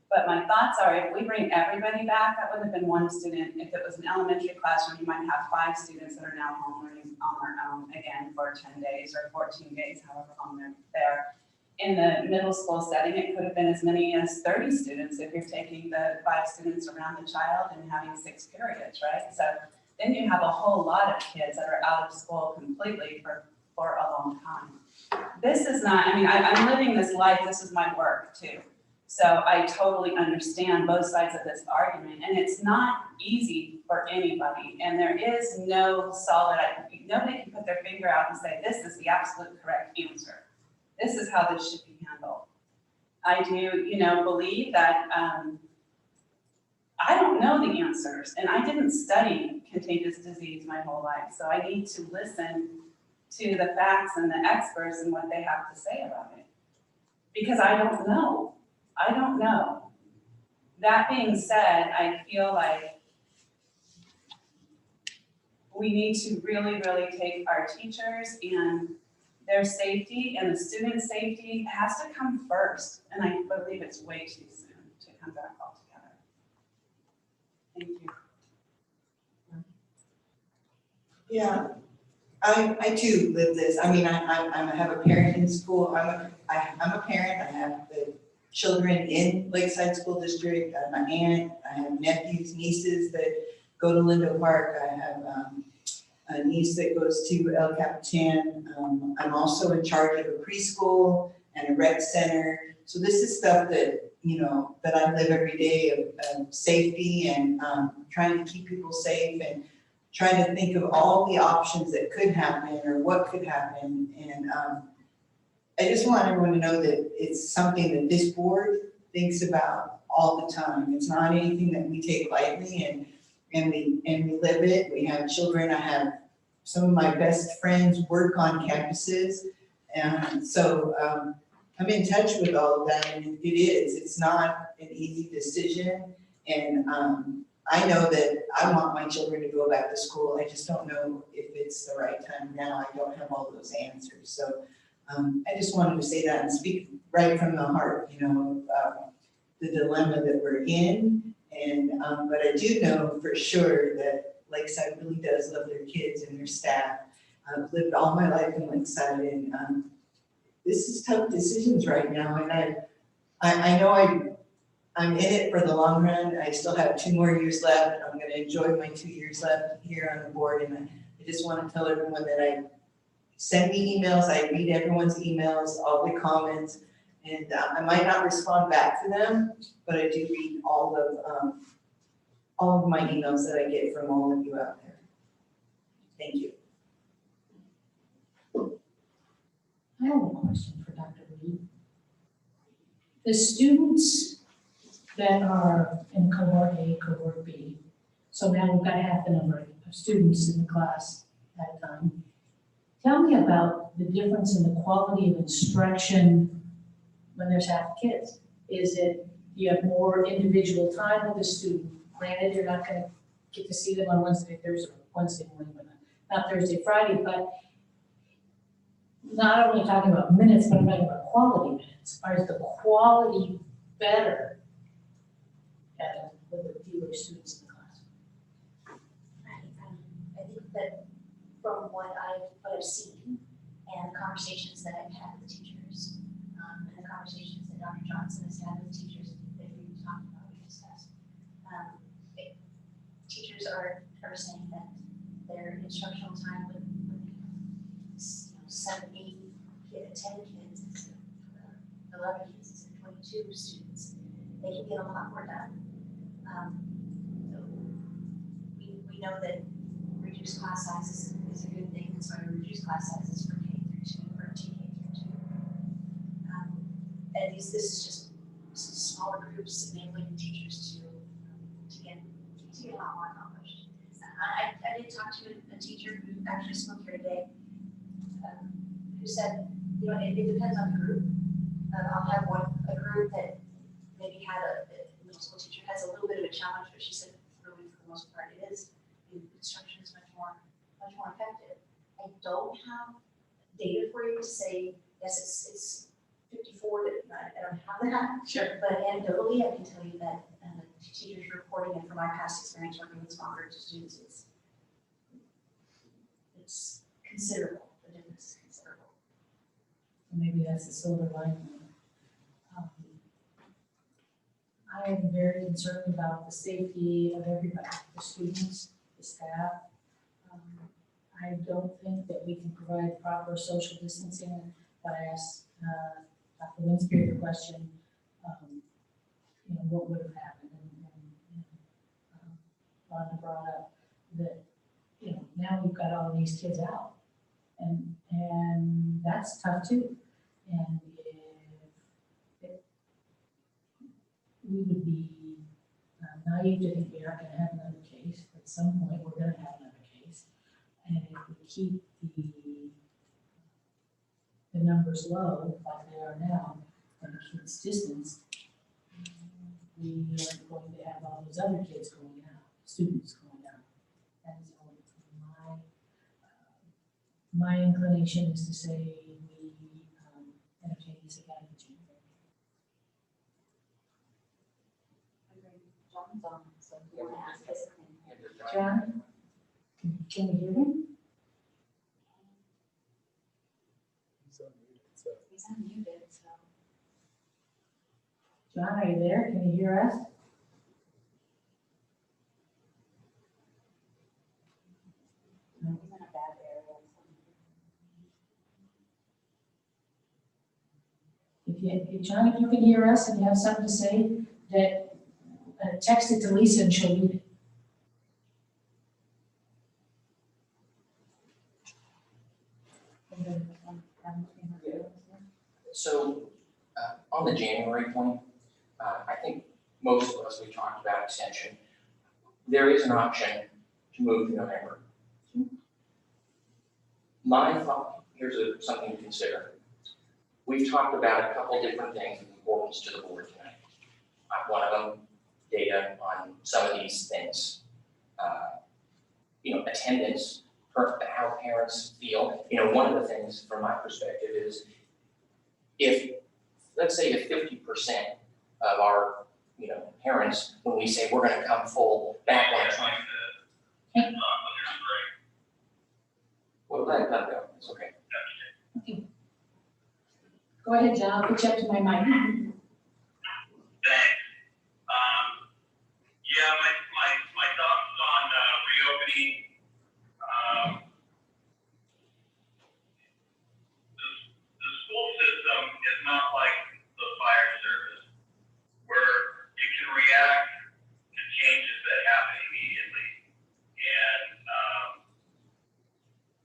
[SPEAKER 1] But my thoughts are, if we bring everybody back, that would have been one student. If it was an elementary classroom, you might have 5 students that are now home learning on their own again for 10 days or 14 days, however long they're there. In the middle school setting, it could have been as many as 30 students if you're taking the 5 students around the child and having 6 periods, right? So then you have a whole lot of kids that are out of school completely for a long time. This is not, I mean, I'm living this life, this is my work too. So I totally understand both sides of this argument, and it's not easy for anybody. And there is no solid, nobody can put their finger out and say, this is the absolute correct answer. This is how this should be handled. I do, believe that I don't know the answers, and I didn't study contagious disease my whole life. So I need to listen to the facts and the experts and what they have to say about it, because I don't know. I don't know. That being said, I feel like we need to really, really take our teachers and their safety and the student safety has to come first. And I believe it's way too soon to come back all together. Thank you.
[SPEAKER 3] Yeah, I too live this. I mean, I have a parent in school. I'm a parent. I have the children in Lakeside School District. I have my aunt. I have nephews, nieces that go to Lindo Park. I have a niece that goes to El Capitan. I'm also in charge of a preschool and a rec center. So this is stuff that, that I live every day of safety and trying to keep people safe and trying to think of all the options that could happen or what could happen. And I just want everyone to know that it's something that this board thinks about all the time. It's not anything that we take lightly, and we live it. We have children. I have some of my best friends work on campuses, and so I'm in touch with all of that. And it's not an easy decision. And I know that I want my children to go back to school. I just don't know if it's the right time now. I don't have all those answers. So I just wanted to say that and speak right from the heart, the dilemma that we're in. And but I do know for sure that Lakeside really does love their kids and their staff. I've lived all my life in Lakeside, and this is tough decisions right now. And I know I'm in it for the long run. I still have 2 more years left. I'm going to enjoy my 2 years left here on the board. And I just want to tell everyone that send me emails. I read everyone's emails, all the comments, and I might not respond back to them, but I do read all of my emails that I get from all of you out there. Thank you.
[SPEAKER 4] I have a question for Dr. Reed. The students that are in cohort A, cohort B, so now we've got half the number of students in the class at a time. Tell me about the difference in the quality of instruction when there's half the kids. Is it, you have more individual time with the student? Granted, you're not going to get to see them on Wednesday morning, but not Thursday, Friday, but not only talking about minutes, but I'm talking about quality minutes. Or is the quality better at with the fewer students in the class.
[SPEAKER 9] I think that from what I've seen and the conversations that I've had with teachers, and the conversations that Dr. Johnson has had with teachers that we've talked about, we discussed, teachers are saying that their instructional time with 7, 8, 10 kids, instead of 11 kids, instead of 22 students, they can get a lot more done. So we know that reduced class sizes is a good thing. That's why we reduce class sizes for K through 2 or TK through 2. And this is just smaller groups enabling teachers to get a lot more accomplished. I did talk to a teacher who actually spoke here today, who said, you know, it depends on the group. I'll have a group that maybe had a middle school teacher has a little bit of a challenge, but she said really for the most part it is. The instruction is much more effective. I don't have data for you to say, yes, it's 54, I don't have that.
[SPEAKER 1] Sure.
[SPEAKER 9] But anecdotally, I can tell you that teachers reporting, and from my past experience working with small groups of students, it's considerable. The difference is considerable.
[SPEAKER 4] Maybe that's the silver lining. I am very concerned about the safety of everybody, the students, the staff. I don't think that we can provide proper social distancing. But I asked Dr. Winspear the question, you know, what would have happened? And Rhonda brought up that, you know, now we've got all these kids out, and that's tough too. And if we would be naive to think we aren't going to have another case. At some point, we're going to have another case. And if we keep the numbers low, like they are now, and keep this distance, we aren't going to have all those other kids going out, students going out. And so my inclination is to say we entertain this again in January.
[SPEAKER 9] John's on, so if you want to ask us.
[SPEAKER 4] John, can you hear me?
[SPEAKER 9] He's unmuted, so.
[SPEAKER 4] John, are you there? Can you hear us?
[SPEAKER 9] He's in a bad area.
[SPEAKER 4] John, if you can hear us and you have something to say, that text it to Lisa and she'll read it.
[SPEAKER 2] So on the January point, I think most of us, we talked about extension. There is an option to move to November. My thought, here's something to consider. We've talked about a couple different things of importance to the board tonight. One of them, data on some of these things. Attendance, how parents feel. One of the things from my perspective is let's say if 50% of our, parents, when we say we're going to come full back on track. Well, let it go. It's okay.
[SPEAKER 4] Okay. Go ahead, John. I'll put you up to my mic.
[SPEAKER 16] Thanks. My thoughts on reopening. The school system is not like the fire service, where it can react to changes that happen immediately. And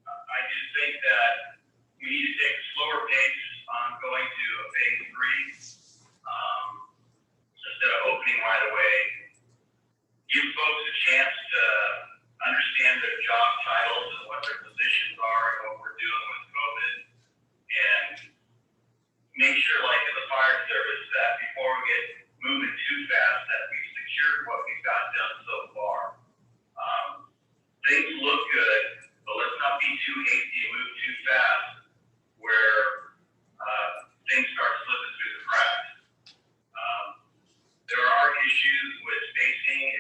[SPEAKER 16] I just think that we need to take a slower pace on going to a phase 3 instead of opening right away. Give folks a chance to understand their job titles and what their positions are and what we're doing with COVID. And make sure, like in the fire service, that before we get moving too fast, that we've secured what we've got done so far. Things look good, but let's not be too hasty and move too fast where things start slipping through the cracks. There are issues with spacing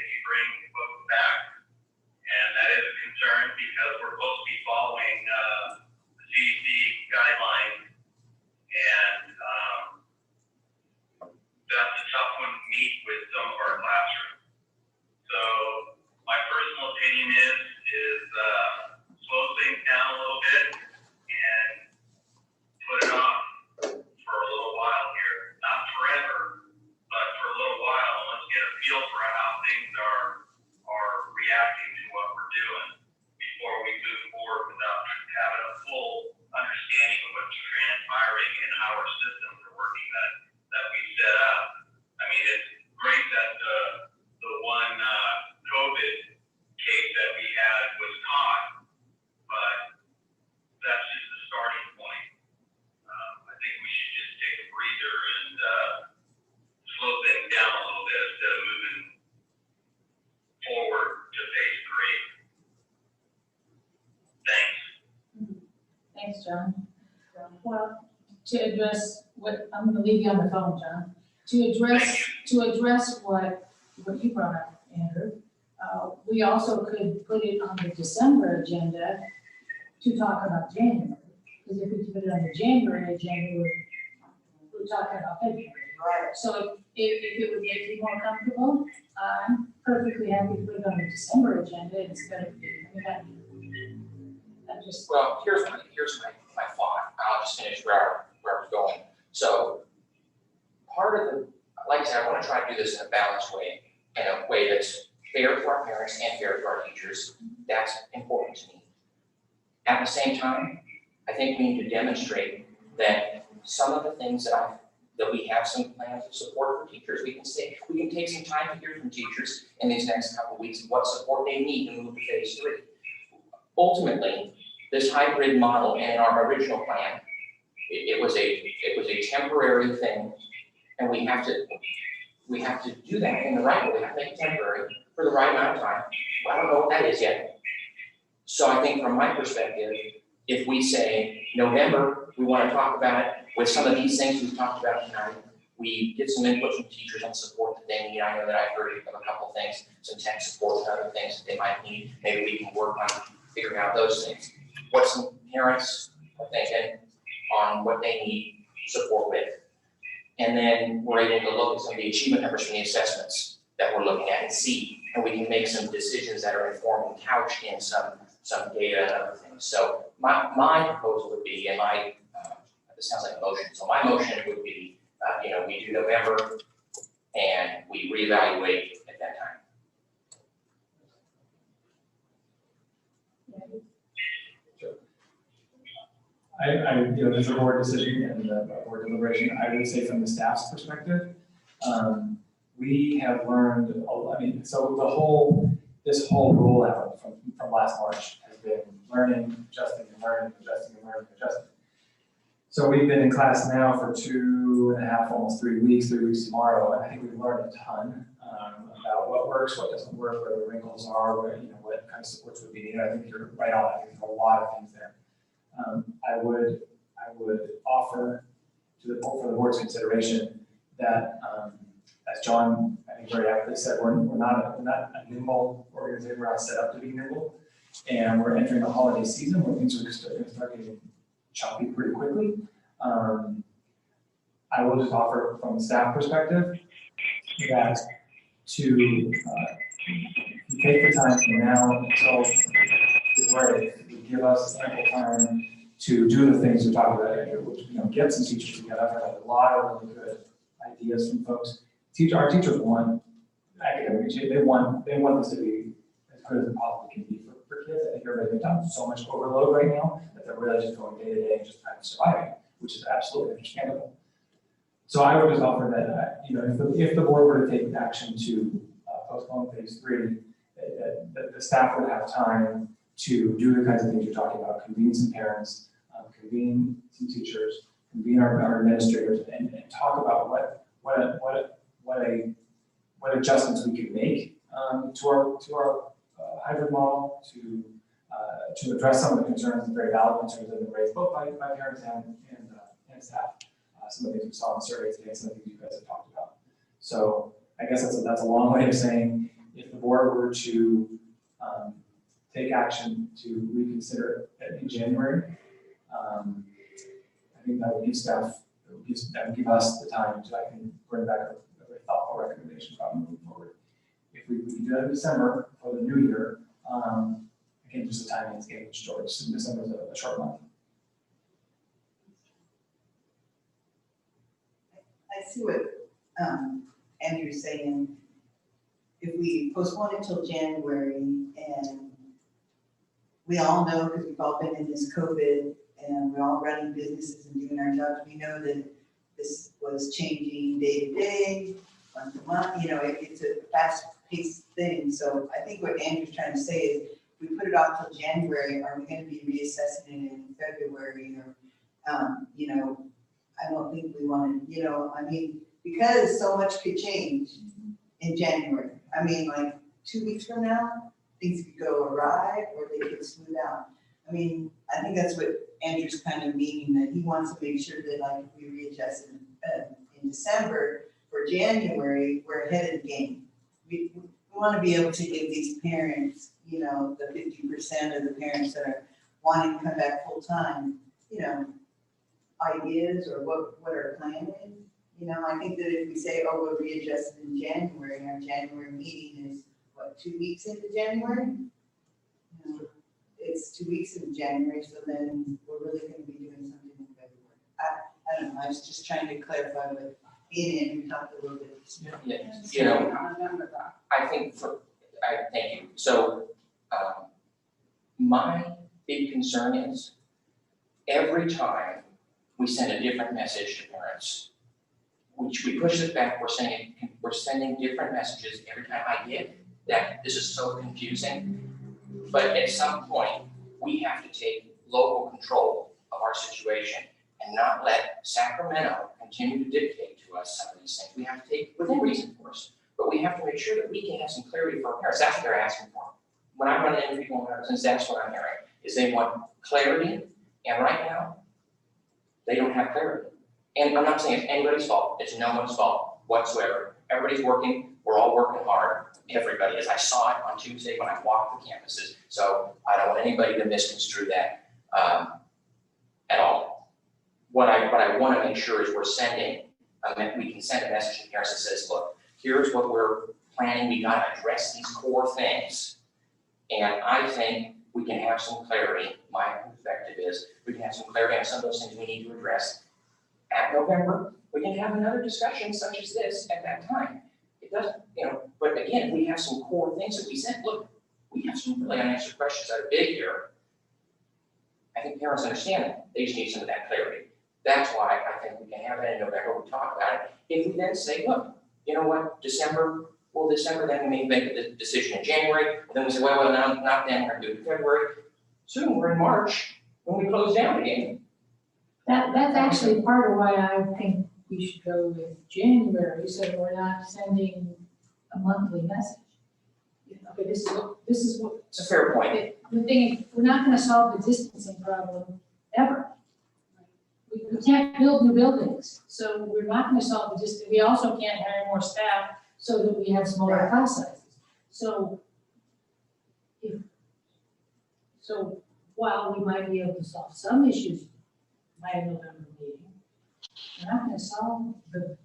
[SPEAKER 16] and how our systems are working that we set up. I mean, it's great that the one COVID case that we had was caught, but that's just the starting point. I think we should just take a breather and slow things down a little bit instead of moving forward to phase 3. Thanks.
[SPEAKER 4] Thanks, John. Well, to address what, I'm gonna leave you on the phone, John. To address what you brought up, Andrew, we also could put it on the December agenda to talk about January. Because if we put it on the January agenda, we're talking about February.
[SPEAKER 3] Right.
[SPEAKER 4] So if it would make you more comfortable, I'm perfectly happy to put it on the December agenda instead of, I just.
[SPEAKER 2] Well, here's my thought. I'll just finish where I was going. So part of the, like I said, I want to try to do this in a balanced way, in a way that's fair to our parents and fair to our teachers. That's important to me. At the same time, I think we need to demonstrate that some of the things that we have some plans of support for teachers. We can take some time to hear from teachers in these next couple of weeks of what support they need to move to phase 3. Ultimately, this hybrid model and in our original plan, it was a temporary thing, and we have to do that in the right way. We have to make it temporary for the right amount of time. Well, I don't know what that is yet. So I think from my perspective, if we say November, we want to talk about it with some of these things we've talked about tonight, we get some input from teachers on support that they need. I know that I've heard of a couple things, some tech support and other things that they might need. Maybe we can work on figuring out those things. What some parents are thinking on what they need support with. And then we're able to look at some of the achievement numbers from the assessments that we're looking at and see, and we can make some decisions that are informed and couched in some data and other things. So my proposal would be, and this sounds like a motion, so my motion would be, we do November and we reevaluate at that time.
[SPEAKER 15] There's a board decision and a board deliberation. I would say from the staff's perspective, we have learned, so this whole rollout from last March has been learning, adjusting, and learning, adjusting, and learning, adjusting. So we've been in class now for 2.5, almost 3 weeks, 3 weeks tomorrow, and I think we've learned a ton about what works, what doesn't work, where the wrinkles are, what kind of supports would be needed. I think you're right on. I think there's a lot of things there. I would offer for the board's consideration that, as John, I think very aptly said, we're not a nimble organization. We're not set up to be nimble, and we're entering the holiday season where things are going to start getting choppy pretty quickly. I will just offer from the staff perspective that to take the time from now until February, give us ample time to do the things we talked about here, which, get some teachers together. I've had a lot of really good ideas from folks. Our teachers want academic, they want this to be as good as it possibly can be for kids. I think everybody's done so much overload right now that they're really just going day to day and just kind of surviving, which is absolutely understandable. So I would just offer that, if the board were to take action to postpone phase 3, that the staff would have time to do the kinds of things you're talking about, convene some parents, convene some teachers, convene our administrators, and talk about what adjustments we could make to our hybrid model to address some of the concerns, the very valid concerns that have been raised both by parents and staff. Some of the things we saw in the survey today, some of the things you guys have talked about. So I guess that's a long way of saying, if the board were to take action to reconsider it in January, I think that would give staff, that would give us the time to, I think, bring back a very thoughtful recommendation about moving forward. If we do that in December for the new year, again, just the timing is getting short. December is a short month.
[SPEAKER 3] I see what Andrew's saying. If we postpone it till January, and we all know, because we've all been in this COVID and we're all running businesses and doing our jobs. We know that this was changing day to day, month to month, it's a fast paced thing. So I think what Andrew's trying to say is, if we put it off till January, are we gonna be reassessing it in February or, I don't think we want to, because so much could change in January. Like 2 weeks from now, things could go awry or they could smooth out. I think that's what Andrew's kind of meaning, that he wants to make sure that like if we readjust in December for January, we're ahead of the game. We want to be able to give these parents, the 50% of the parents that are wanting to come back full time, ideas or what our plan is. I think that if we say, oh, we'll readjust in January, our January meeting is, 2 weeks into January? It's 2 weeks into January, so then we're really going to be doing something in February. I don't know, I was just trying to clarify what me and Andrew talked a little bit.
[SPEAKER 2] Thank you. So, my big concern is every time we send a different message to parents, which we push it back, we're sending different messages every time. I get that this is so confusing, but at some point, we have to take local control of our situation and not let Sacramento continue to dictate to us some of these things. We have to take, within reason, of course, but we have to make sure that we can have some clarity for our parents. That's what they're asking for. When I run into people in Parkinson's, that's what I'm hearing, is they want clarity, and right now, they don't have clarity. And I'm not saying it's anybody's fault, it's no one's fault whatsoever. Everybody's working, we're all working hard, everybody is. I saw it on Tuesday when I walked the campuses, so I don't want anybody to misconstrue that at all. What I want to make sure is we can send a message to parents that says, look, here's what we're planning, we gotta address these core things. And I think we can have some clarity, my perspective is, we can have some clarity on some of those things we need to address at November. We can have another discussion such as this at that time. It doesn't, but again, we have some core things that we said, look, we have some really unanswered questions that are big here. I think parents understand that, they just need some of that clarity. That's why I think we can have it in November, we talk about it. If we then say, look, you know what, December, then we may make a decision in January, and then we say, well, no, not then, we're gonna do it in February. Soon, we're in March, when we close down again.
[SPEAKER 4] That's actually part of why I think we should go with January, so we're not sending a monthly message. Okay, this is what.
[SPEAKER 2] It's a fair point.
[SPEAKER 4] The thing is, we're not gonna solve the distancing problem ever. We can't build new buildings, so we're not gonna solve the distance. We also can't hire more staff so that we have smaller class sizes. So while we might be able to solve some issues by a November meeting, we're not gonna solve the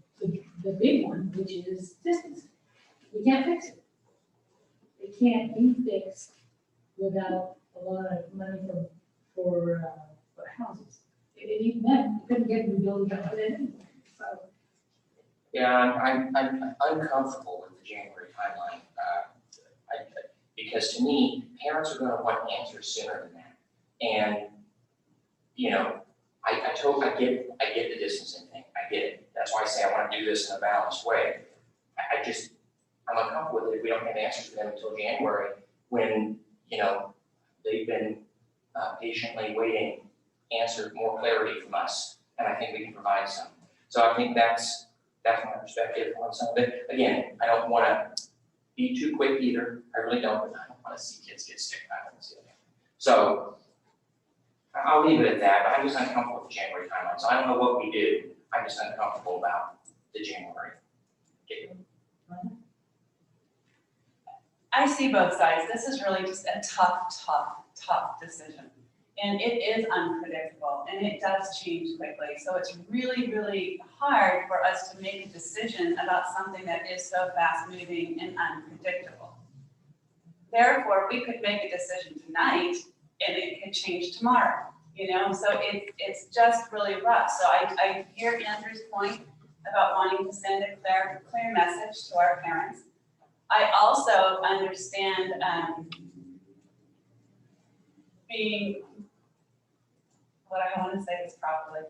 [SPEAKER 4] big one, which is distancing. We can't fix it. It can't be fixed without a lot of money for houses. Even then, you couldn't get a new building out of it anyway, so.
[SPEAKER 2] Yeah, I'm uncomfortable with the January timeline, because to me, parents are gonna want answers sooner than that. And, I get the distancing thing, I get it. That's why I say I wanna do this in a balanced way. I'm uncomfortable with it if we don't have answers for them until January, when, they've been patiently waiting, answer more clarity from us, and I think we can provide some. So I think that's my perspective on some of it. Again, I don't wanna be too quick either, I really don't, but I don't wanna see kids get sick, I don't wanna see that. So I'll leave it at that, but I'm just uncomfortable with the January timeline, so I don't know what we do, I'm just uncomfortable about the January.
[SPEAKER 1] I see both sides. This is really just a tough decision. And it is unpredictable and it does change quickly. So it's really, really hard for us to make a decision about something that is so fast moving and unpredictable. Therefore, we could make a decision tonight and it could change tomorrow, so it's just really rough. So I hear Andrew's point about wanting to send a clear message to our parents. I also understand but I want to say this properly,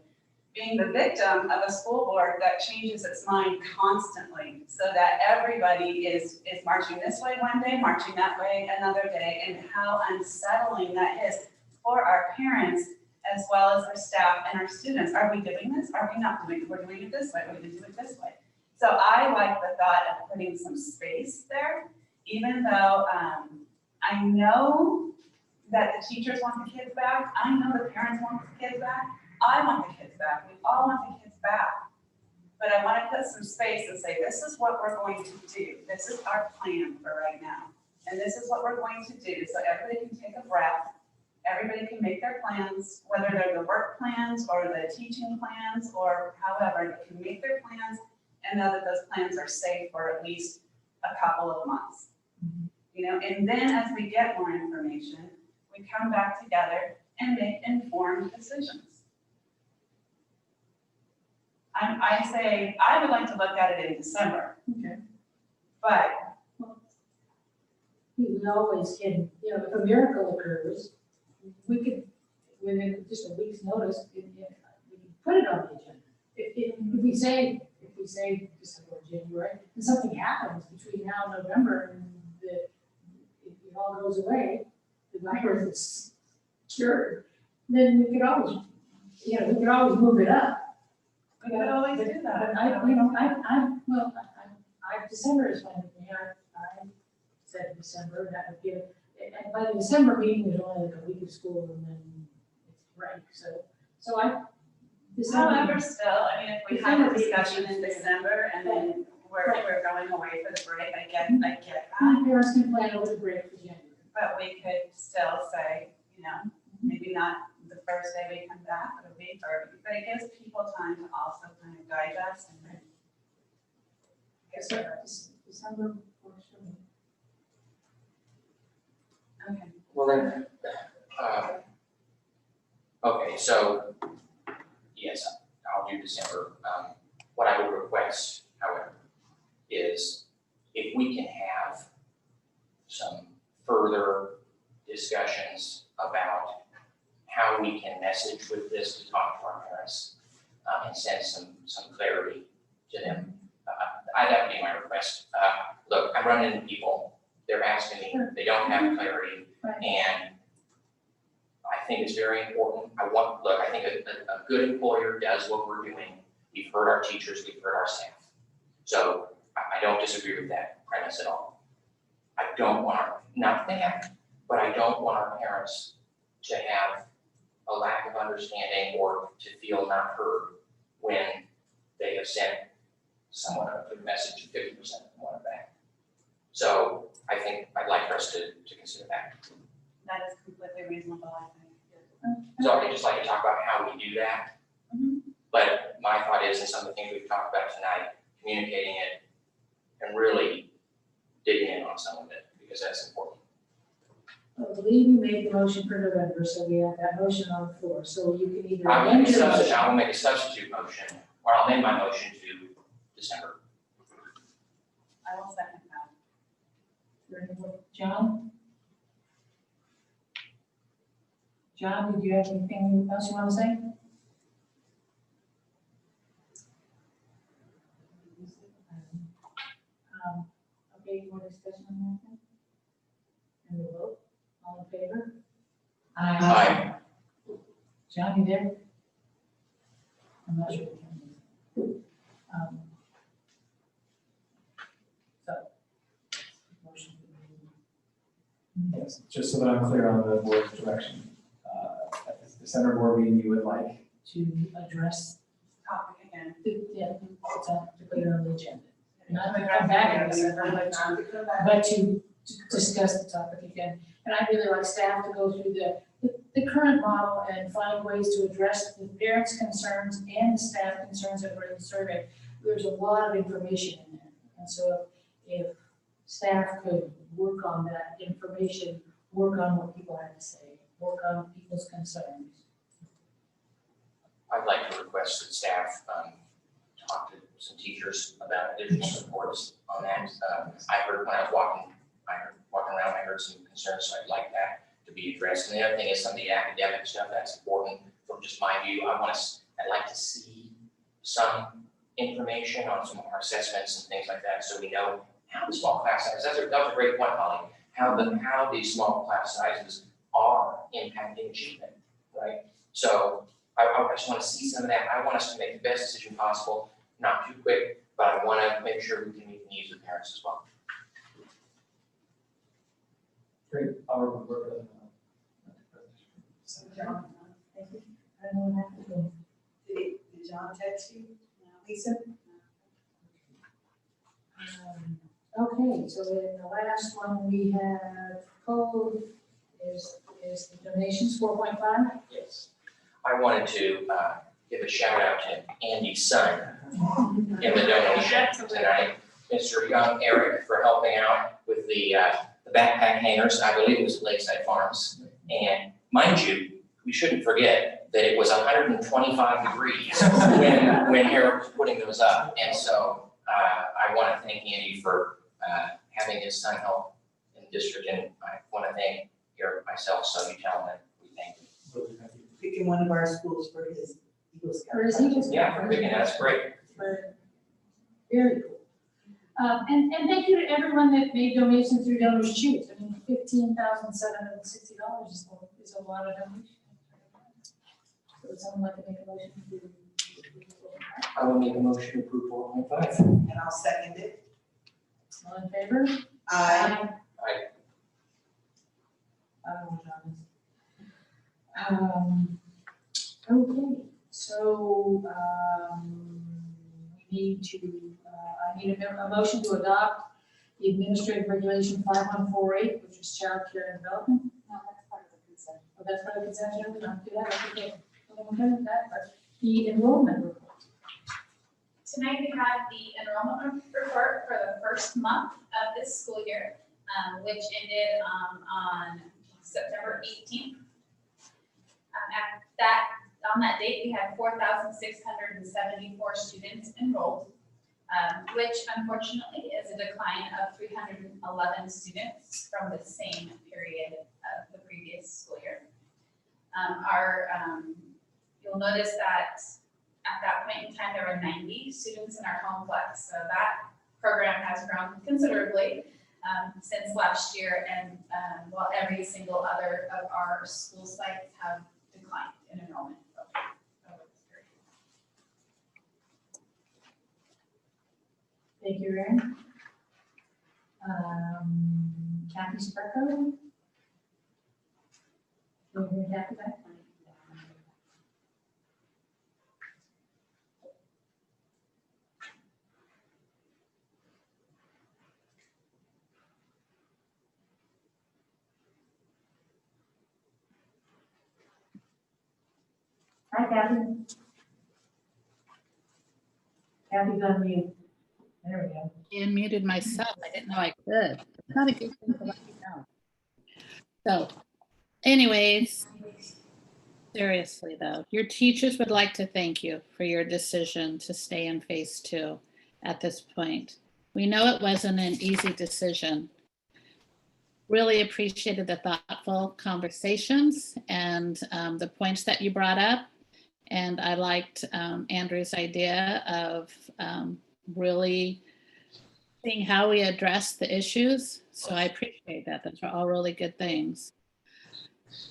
[SPEAKER 1] being the victim of a school board that changes its mind constantly so that everybody is marching this way one day, marching that way another day, and how unsettling that is for our parents as well as our staff and our students. Are we doing this? Are we not doing it? We're doing it this way. We're going to do it this way. So I like the thought of putting some space there, even though I know that the teachers want the kids back. I know the parents want the kids back. I want the kids back. We all want the kids back. But I want to put some space and say, this is what we're going to do. This is our plan for right now. And this is what we're going to do. So everybody can take a breath. Everybody can make their plans, whether they're the work plans or the teaching plans or however, they can make their plans and know that those plans are safe for at least a couple of months. You know, and then as we get more information, we come back together and make informed decisions. I say, I would like to look at it in December.
[SPEAKER 4] Okay.
[SPEAKER 1] But
[SPEAKER 4] We always can, you know, if a miracle occurs, we could, within just a week's notice, we can put it on the agenda. If we say December or January, and something happens between now and November, and it all goes away, the virus is cured, then we could always, you know, we could always move it up.
[SPEAKER 1] we could always do that.
[SPEAKER 4] But December is fine with me. I said December, that would give, and by the December meeting, there's only like a week of school and then it's break, so I.
[SPEAKER 1] However, still, I mean, if we have a discussion in December and then we're going away for the break, I get
[SPEAKER 4] My
[SPEAKER 1] that.
[SPEAKER 4] parents can plan over the break for January.
[SPEAKER 1] But we could still say, you know, maybe not the first day we come back, but a week or, but it gives people time to also kind of digest and.
[SPEAKER 4] December works for me.
[SPEAKER 1] Okay.
[SPEAKER 2] Well then, okay, so, yes, I'll do December. What I would request, however, is if we can have some further discussions about how we can message with this to talk to our parents, and send some clarity to them. That would be my request. Look, I'm running into people, they're asking me, they don't have clarity, and I think it's very important. I think a good employer does what we're doing. We've heard our teachers, we've heard our staff. So I don't disagree with that premise at all. I don't want not that, but I don't want our parents to have a lack of understanding or to feel not heard when they have sent someone a good message, 50% of them want it back. So I think I'd like for us to consider that.
[SPEAKER 1] That is completely reasonable, I think.
[SPEAKER 2] So I'd just like to talk about how we do that. But my thought is, and some of the things we've talked about tonight, communicating it and really digging in on some of it, because that's important.
[SPEAKER 4] I believe you made the motion for November, so we have that motion on the floor, so you can either.
[SPEAKER 2] I will
[SPEAKER 4] amend
[SPEAKER 2] make a
[SPEAKER 4] your
[SPEAKER 2] substitute,
[SPEAKER 4] motion-
[SPEAKER 2] I will make a substitute motion, or I'll amend my motion to December.
[SPEAKER 1] I will second that.
[SPEAKER 4] John? John, did you have anything else you want to say? Okay, you want to discuss on that then? And we'll vote, all in favor?
[SPEAKER 2] Aye.
[SPEAKER 4] John, you there? I'm not sure. So. Motion.
[SPEAKER 15] Yes, just so that I'm clear on the board's direction. At the December board meeting, you would like,
[SPEAKER 4] To address,
[SPEAKER 1] Topic again.
[SPEAKER 4] it's on, to put it on the agenda. Not to come back in December, but to discuss the topic again. And I'd really like staff to go through the current model and find ways to address the parents' concerns and the staff concerns that were in the survey. There's a lot of information in there. And so if staff could work on that information, work on what people have to say, work on people's concerns.
[SPEAKER 2] I'd like to request that staff talk to some teachers about additional supports on that. I heard when I was walking around, I heard some concerns, so I'd like that to be addressed. And the other thing is some of the academic stuff, that's important for from just my view, I'd like to see some information on some of our assessments and things like that, so we know how the small class sizes, that was a great point, Holly, how these small class sizes are impacting achievement, right? So I just want to see some of that. I want us to make the best decision possible, not too quick, but I want to make sure we can meet the needs of parents as well.
[SPEAKER 15] Great, I'll work on
[SPEAKER 4] John, thank you. I don't know what happened.
[SPEAKER 3] Did John text you, Lisa?
[SPEAKER 4] Okay, so then the last one we have code is the donations 4.5.
[SPEAKER 2] Yes. I wanted to give a shout out to Andy's son in the donation tonight, Mr. Young Eric, for helping out with the backpack hangers. I believe it was Lakeside Farms. And mind you, we shouldn't forget that it was 125 degrees when Eric was putting those up. And so I want to thank Andy for having his son help in the district. And I want to thank Eric myself, so you tell him that we thank you.
[SPEAKER 3] Picking one of our schools for his Eagle Scout.
[SPEAKER 4] For his Eagle Scout.
[SPEAKER 2] Yeah, for picking, that's great.
[SPEAKER 4] Very cool. And thank you to everyone that made donations through Donors Choose. I mean, $15,760 is a lot of donations. So would someone like to make a motion to?
[SPEAKER 2] I will make a motion to approve 4.5.
[SPEAKER 3] And I'll second it.
[SPEAKER 4] All in favor?
[SPEAKER 3] Aye.
[SPEAKER 4] Okay, so, we need to, I need a motion to adopt the administrative regulation 5148, which is child care and development.
[SPEAKER 9] No, that's part of the consent.
[SPEAKER 4] Oh, that's part of the consent agenda, we don't do that, okay. Okay, with that, but the enrollment report.
[SPEAKER 17] Tonight we have the enrollment report for the first month of this school year, which ended on September 18th. On that date, we had 4,674 students enrolled, which unfortunately is a decline of 311 students from the same period of the previous school year. You'll notice that at that point in time, there were 90 students in our home flex. So that program has grown considerably since last year, and while every single other of our school sites have declined in enrollment over this period.
[SPEAKER 4] Thank you, Erin. Kathy Spreco. Can you hear Kathy back? Hi, Kathy. Kathy's on mute. There we go.
[SPEAKER 12] I unmuted myself. I didn't know I could. It's not a good thing to let you know. So anyways, seriously though, your teachers would like to thank you for your decision to stay in phase 2 at this point. We know it wasn't an easy decision. Really appreciated the thoughtful conversations and the points that you brought up. And I liked Andrew's idea of really seeing how we address the issues. So I appreciate that. Those are all really good things.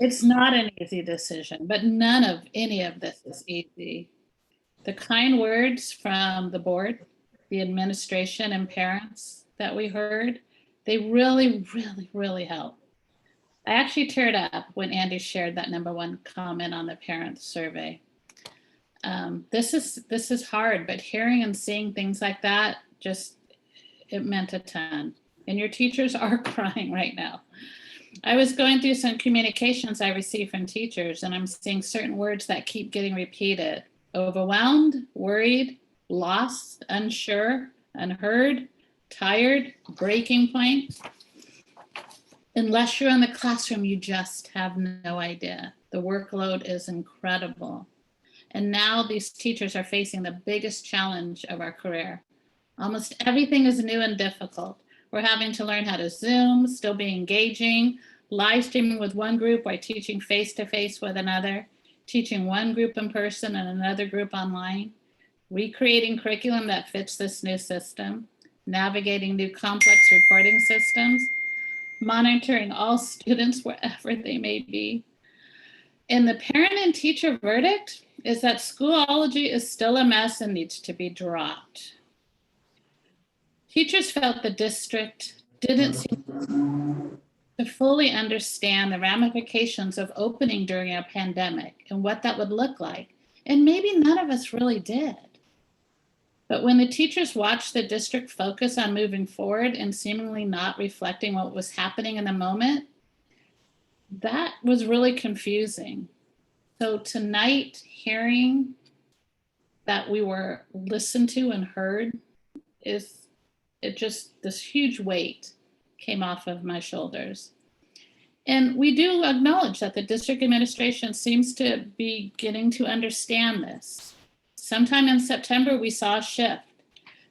[SPEAKER 12] It's not an easy decision, but none of any of this is easy. The kind words from the board, the administration and parents that we heard, they really, really, really help. I actually teared up when Andy shared that #1 comment on the parent survey. This is hard, but hearing and seeing things like that, it meant a ton. And your teachers are crying right now. I was going through some communications I received from teachers, and I'm seeing certain words that keep getting repeated. Overwhelmed, worried, lost, unsure, unheard, tired, breaking point. Unless you're in the classroom, you just have no idea. The workload is incredible. And now these teachers are facing the biggest challenge of our career. Almost everything is new and difficult. We're having to learn how to Zoom, still be engaging, live streaming with one group while teaching face-to-face with another. teaching one group in person and another group online, recreating curriculum that fits this new system, navigating new complex reporting systems, monitoring all students wherever they may be. And the parent and teacher verdict is that Schoolology is still a mess and needs to be dropped. Teachers felt the district didn't seem to fully understand the ramifications of opening during a pandemic and what that would look like. And maybe none of us really did. But when the teachers watched the district focus on moving forward and seemingly not reflecting what was happening in the moment, that was really confusing. So tonight, hearing that we were listened to and heard this huge weight came off of my shoulders. And we do acknowledge that the district administration seems to be getting to understand this. Sometime in September, we saw a shift.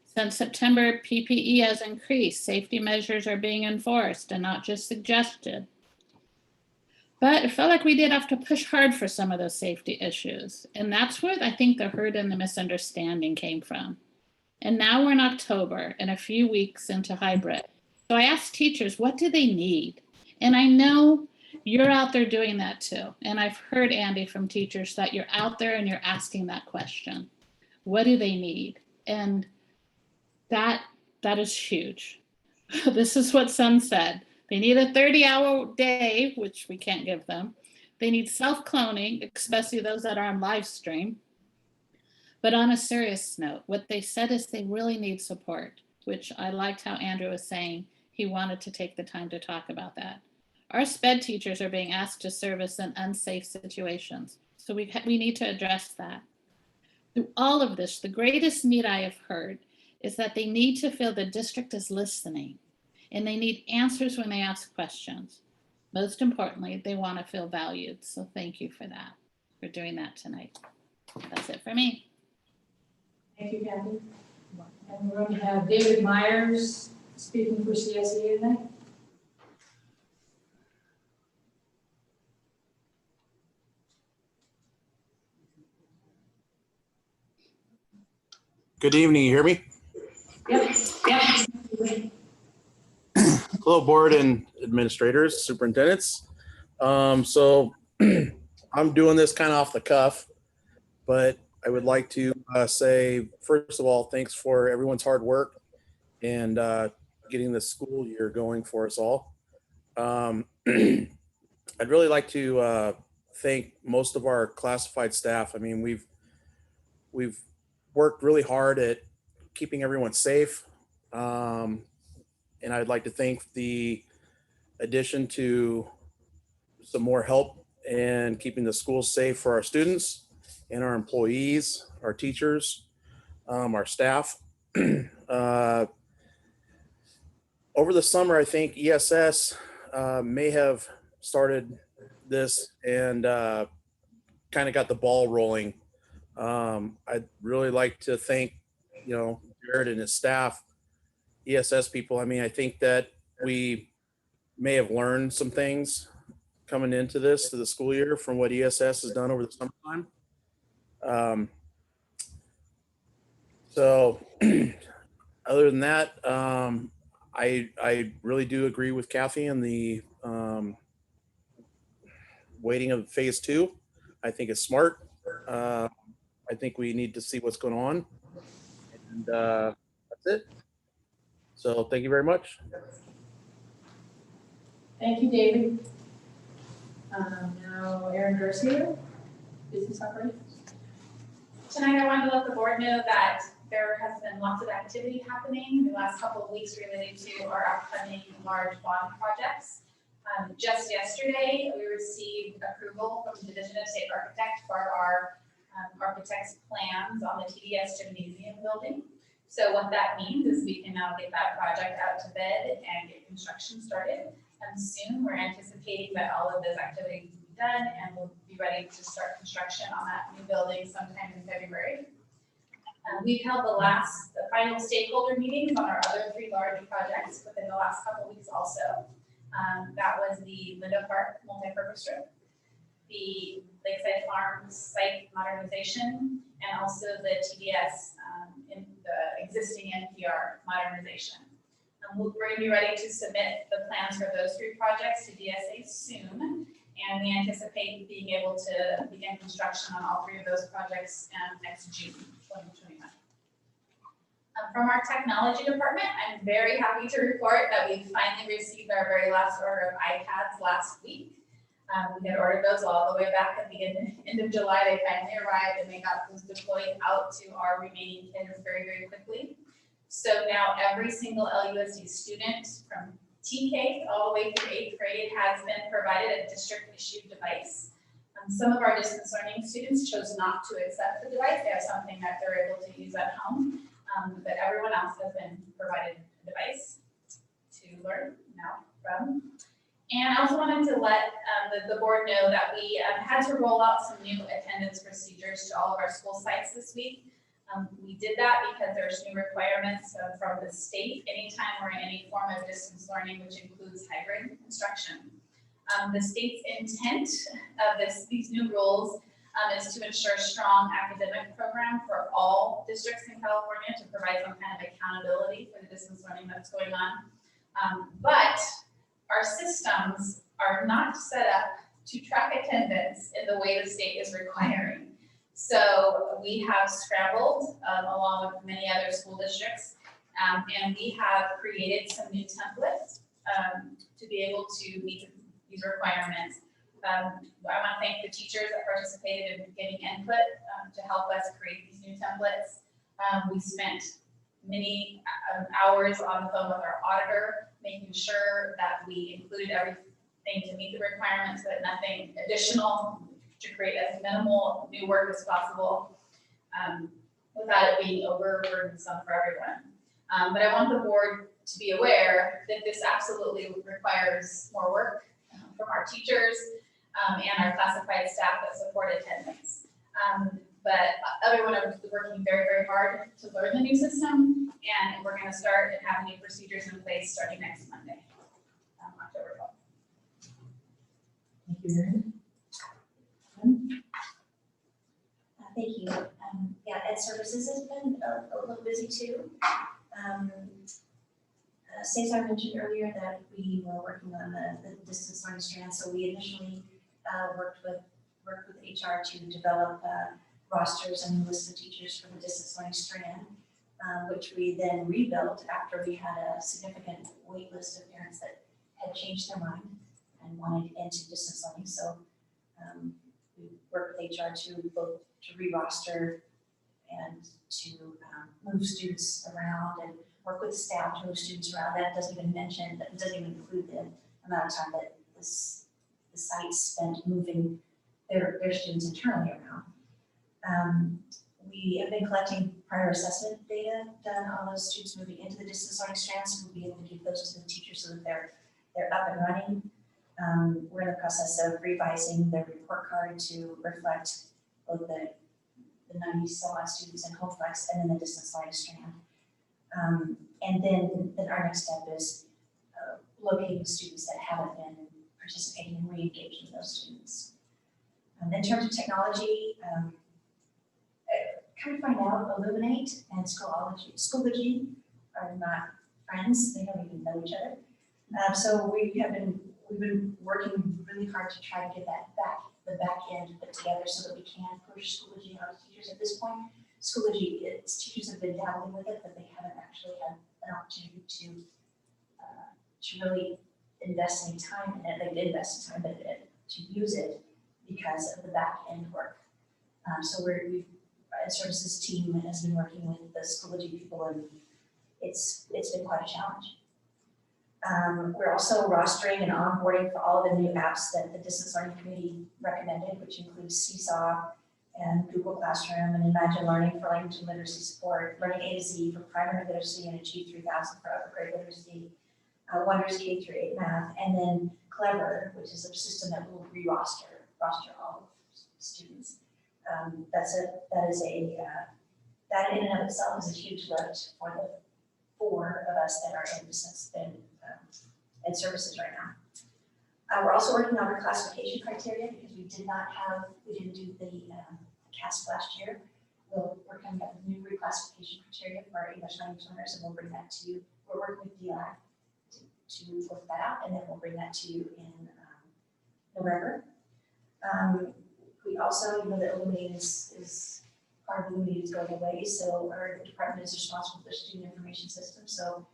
[SPEAKER 12] Since September, PPE has increased. Safety measures are being enforced and not just suggested. But it felt like we did have to push hard for some of those safety issues. And that's where I think the hurt and the misunderstanding came from. And now we're in October and a few weeks into hybrid. So I asked teachers, what do they need? And I know you're out there doing that too. And I've heard, Andy, from teachers that you're out there and you're asking that question. What do they need? And that is huge. This is what some said. They need a 30-hour day, which we can't give them. They need self-cloning, especially those that are on live stream. But on a serious note, what they said is they really need support, which I liked how Andrew was saying he wanted to take the time to talk about that. Our SPED teachers are being asked to service in unsafe situations. So we need to address that. Through all of this, the greatest need I have heard is that they need to feel the district is listening and they need answers when they ask questions. Most importantly, they want to feel valued. So thank you for that, for doing that tonight. That's it for me.
[SPEAKER 4] Thank you, Kathy. And we're going to have David Myers speaking for CSEA tonight.
[SPEAKER 18] Good evening, you hear me?
[SPEAKER 4] Yep.
[SPEAKER 18] Hello, board and administrators, superintendents. So I'm doing this kind of off the cuff, but I would like to say, first of all, thanks for everyone's hard work and getting the school year going for us all. I'd really like to thank most of our classified staff. I mean, we've worked really hard at keeping everyone safe. And I'd like to thank the addition to some more help in keeping the schools safe for our students and our employees, our teachers, our staff. Over the summer, I think ESS may have started this and kind of got the ball rolling. I'd really like to thank, Jared and his staff, ESS people. I mean, I think that we may have learned some things coming into the school year from what ESS has done over the summertime. So other than that, I really do agree with Kathy in the waiting of phase 2. I think it's smart. I think we need to see what's going on. And that's it. So thank you very much.
[SPEAKER 4] Thank you, David. Now, Erin Garcia, business operations.
[SPEAKER 17] Tonight, I wanted to let the board know that there has been lots of activity happening in the last couple of weeks related to our upcoming large bond projects. Just yesterday, we received approval from the Division of State Architect for our architect's plans on the TDS Gymnasium building. So what that means is we can now get that project out to bid and get construction started. And soon we're anticipating that all of those activities will be done and we'll be ready to start construction on that new building sometime in February. We've held the final stakeholder meetings on our other 3 large projects within the last couple of weeks also. That was the Lindo Park multipurpose room, the Lakeside Farms site modernization, and also the TDS, in the existing NPR modernization. We're going to be ready to submit the plans for those 3 projects to DSA soon, and we anticipate being able to begin construction on all 3 of those projects next June 2021. From our technology department, I'm very happy to report that we finally received our very last order of iPads last week. We had ordered those all the way back at the end of July. They finally arrived and they got those deployed out to our remaining kids very, very quickly. So now every single LUSD student from TK all the way through 8th grade has been provided a district issued device. Some of our distance learning students chose not to accept the device. They have something that they're able to use at home, but everyone else has been provided a device to learn now from. And I also wanted to let the board know that we had to roll out some new attendance procedures to all of our school sites this week. We did that because there's new requirements from the state anytime we're in any form of distance learning, which includes hybrid instruction. The state's intent of these new rules is to ensure a strong academic program for all districts in California to provide some kind of accountability for the distance learning that's going on. But our systems are not set up to track attendance in the way the state is requiring. So we have scrambled along with many other school districts, and we have created some new templates to be able to meet these requirements. I want to thank the teachers that participated in giving input to help us create these new templates. We spent many hours on the phone with our auditor, making sure that we included everything to meet the requirements, but nothing additional, to create as minimal new work as possible without it being overburdensome for everyone. But I want the board to be aware that this absolutely requires more work from our teachers and our classified staff that support attendance. But everyone is working very, very hard to learn the new system, and we're going to start and have new procedures in place starting next Monday, October 12th.
[SPEAKER 4] Thank you, Erin.
[SPEAKER 9] Thank you. Yeah, Ed Services has been a little busy too. Cesar mentioned earlier that we were working on the distance learning strand, so we initially worked with HR to develop rosters and lists of teachers for the distance learning strand, which we then rebuilt after we had a significant wait list of parents that had changed their mind and wanted into distance learning. So we worked with HR to both to re-roster and to move students around and work with staff to move students around. That doesn't even include the amount of time that the sites spent moving their students internally around. We have been collecting prior assessment data done on those students moving into the distance learning strands. We'll be able to give those to the teachers so that they're up and running. We're in the process of revising the report card to reflect both the 90 some odd students in home flex and then the distance learning strand. And then our next step is locating students that haven't been participating and re-engaging those students. In terms of technology, come to find out, Illuminate and Schoology are not friends. They don't even know each other. So we've been working really hard to try to get the back end put together so that we can push Schoology out to teachers. At this point, Schoology, teachers have been dabbling with it, but they haven't actually had an opportunity to really invest any time in it. They've invested time, but to use it because of the back end work. So we've services team has been working with the Schoology people, and it's been quite a challenge. We're also rostering and onboarding for all of the new apps that the Distance Learning Committee recommended, which includes Seesaw and Google Classroom and Imagine Learning for language and literacy support, Learning A to Z for primary literacy, and Achieve 3000 for upper grade literacy, Wonders K through 8 math, and then Clever, which is a system that will roster all students. That in and of itself is a huge lift for the 4 of us that are in distance and services right We're also working on our classification criteria because we didn't do the CASP last year. We're coming up with new reclassification criteria for our English language learners, and we'll bring that to you. We're working with DI to work that out, and then we'll bring that to you in November. We also, the Illuminate is part of Illuminate is going away, so our department is responsible for the student information system. So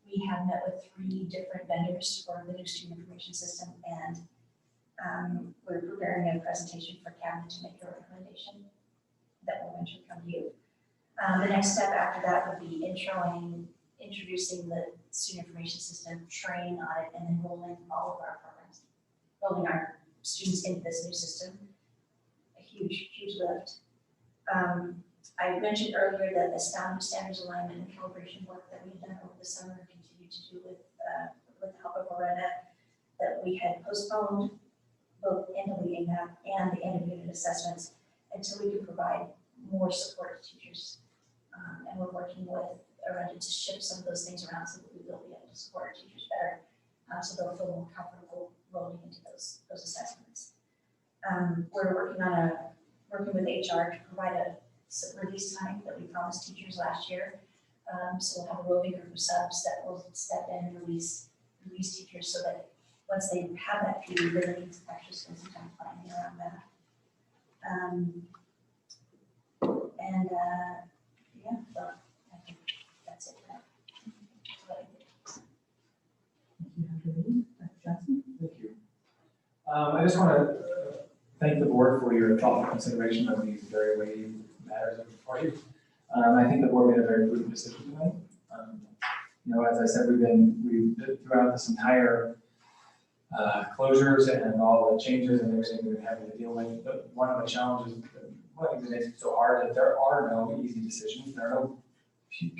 [SPEAKER 9] we have met with 3 different vendors for the new student information system, and we're preparing a presentation for cabinet to make a recommendation that will eventually come to you. The next step after that would be introducing the student information system, training on it, and enrolling all of our programs, enrolling our students into this new system. A huge, huge lift. I mentioned earlier that the standards alignment and calibration work that we've done over the summer and continue to do with the help of Loretta, that we had postponed both end of leading map and the end of unit assessments until we could provide more support to teachers. And we're working with Loretta to shift some of those things around so that we will be able to support our teachers better, so they'll feel more comfortable rolling into those assessments. We're working with HR to provide a release time that we promised teachers last year. So we'll have a roving group of subs that will step in and release teachers so that once they have that PD, then they can actually spend some time planning around that. Yeah, so I think that's it.
[SPEAKER 15] Thank you. I just want to thank the board for your thoughtful consideration of these very weighty matters before you. I think the board made a very prudent decision tonight. As I said, we've throughout this entire closures and all the changes and everything we've been having to deal with. But one of the challenges, one of the things that makes it so hard, is there are no easy decisions. There are no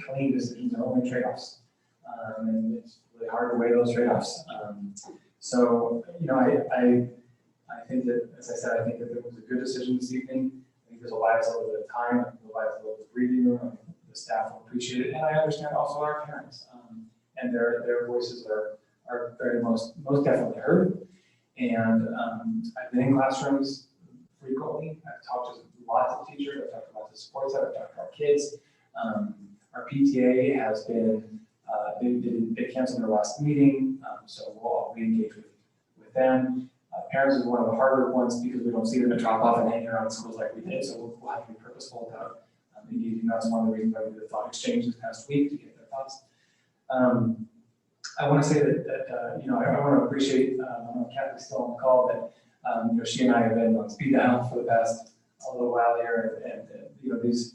[SPEAKER 15] clean decisions. There are only trade-offs, and it's really hard to weigh those trade-offs. So I think that, as I said, I think that it was a good decision this evening. I think this will buy us a little bit of time. I think it'll buy us a little bit of breathing room. I think the staff will appreciate it, and I understand also our parents, and their voices are very most definitely heard. And I've been in classrooms frequently. I've talked to lots of teachers. I've talked to lots of support staff. I've talked to our kids. Our PTA has been they canceled their last meeting, so we'll all be engaged with them. Parents is one of the harder ones because we don't see them at drop off and hanging around schools like we did. So we'll have to be purposeful about engaging. That's one of the reasons why we did the thought exchange this past week to get their thoughts. I want to say that I want to appreciate, I don't know if Kathy's still on the call, that she and I have been on speed dial for the past a little while here, and these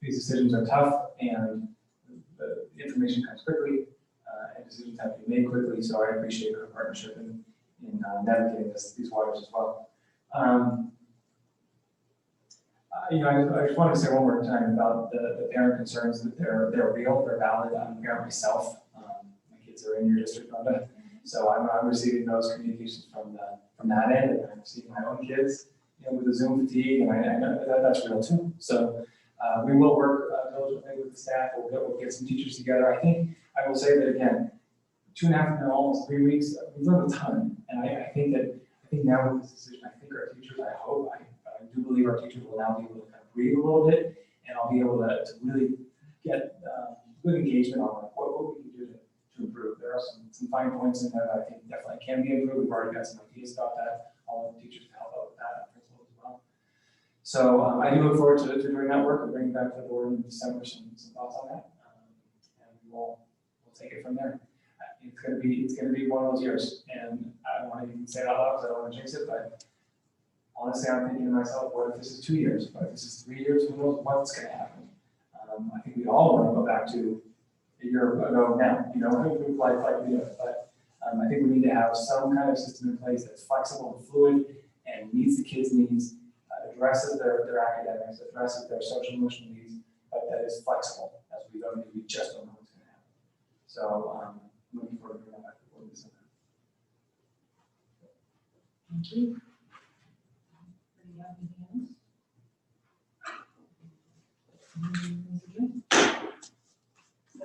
[SPEAKER 15] decisions are tough, and the information comes quickly, and decisions have to be made quickly. So I appreciate her partnership in navigating these waters as well. I just wanted to say one more time about the parent concerns, that they're real, they're valid. I'm a parent myself. My kids are in your district, Rhonda. So I'm receiving those communications from that end, and I'm seeing my own kids, with the Zoom fatigue, and I know that's real too. So we will work diligently with the staff. We'll get some teachers together. I will say that again, 2.5, almost 3 weeks, we've learned a ton, and I think now with this decision, I think our teachers, I do believe our teachers will now be able to kind of breathe a little bit, and I'll be able to really get good engagement on what we can do to improve. There are some fine points in there that I think definitely can be improved. We've already got some ideas about that. All of the teachers to help out with that, and principals as well. So I do look forward to doing that work and bringing back to the board in December some thoughts on that, and we'll take it from there. It's gonna be one of those years, and I don't want to even say it out loud because I don't want to jinx it, but honestly, I'm thinking to myself, what if this is 2 years? What if this is 3 years? Who knows what's going to happen? I think we all want to go back to a year ago now, like we do. But I think we need to have some kind of system in place that's flexible and fluid and meets the kids' needs, addresses their academics, addresses their social emotional needs, but that is flexible as we go, because we just don't know what's going to happen. So I'm looking forward to bringing that back to the board this summer.
[SPEAKER 4] Thank you. Anything else?
[SPEAKER 3] So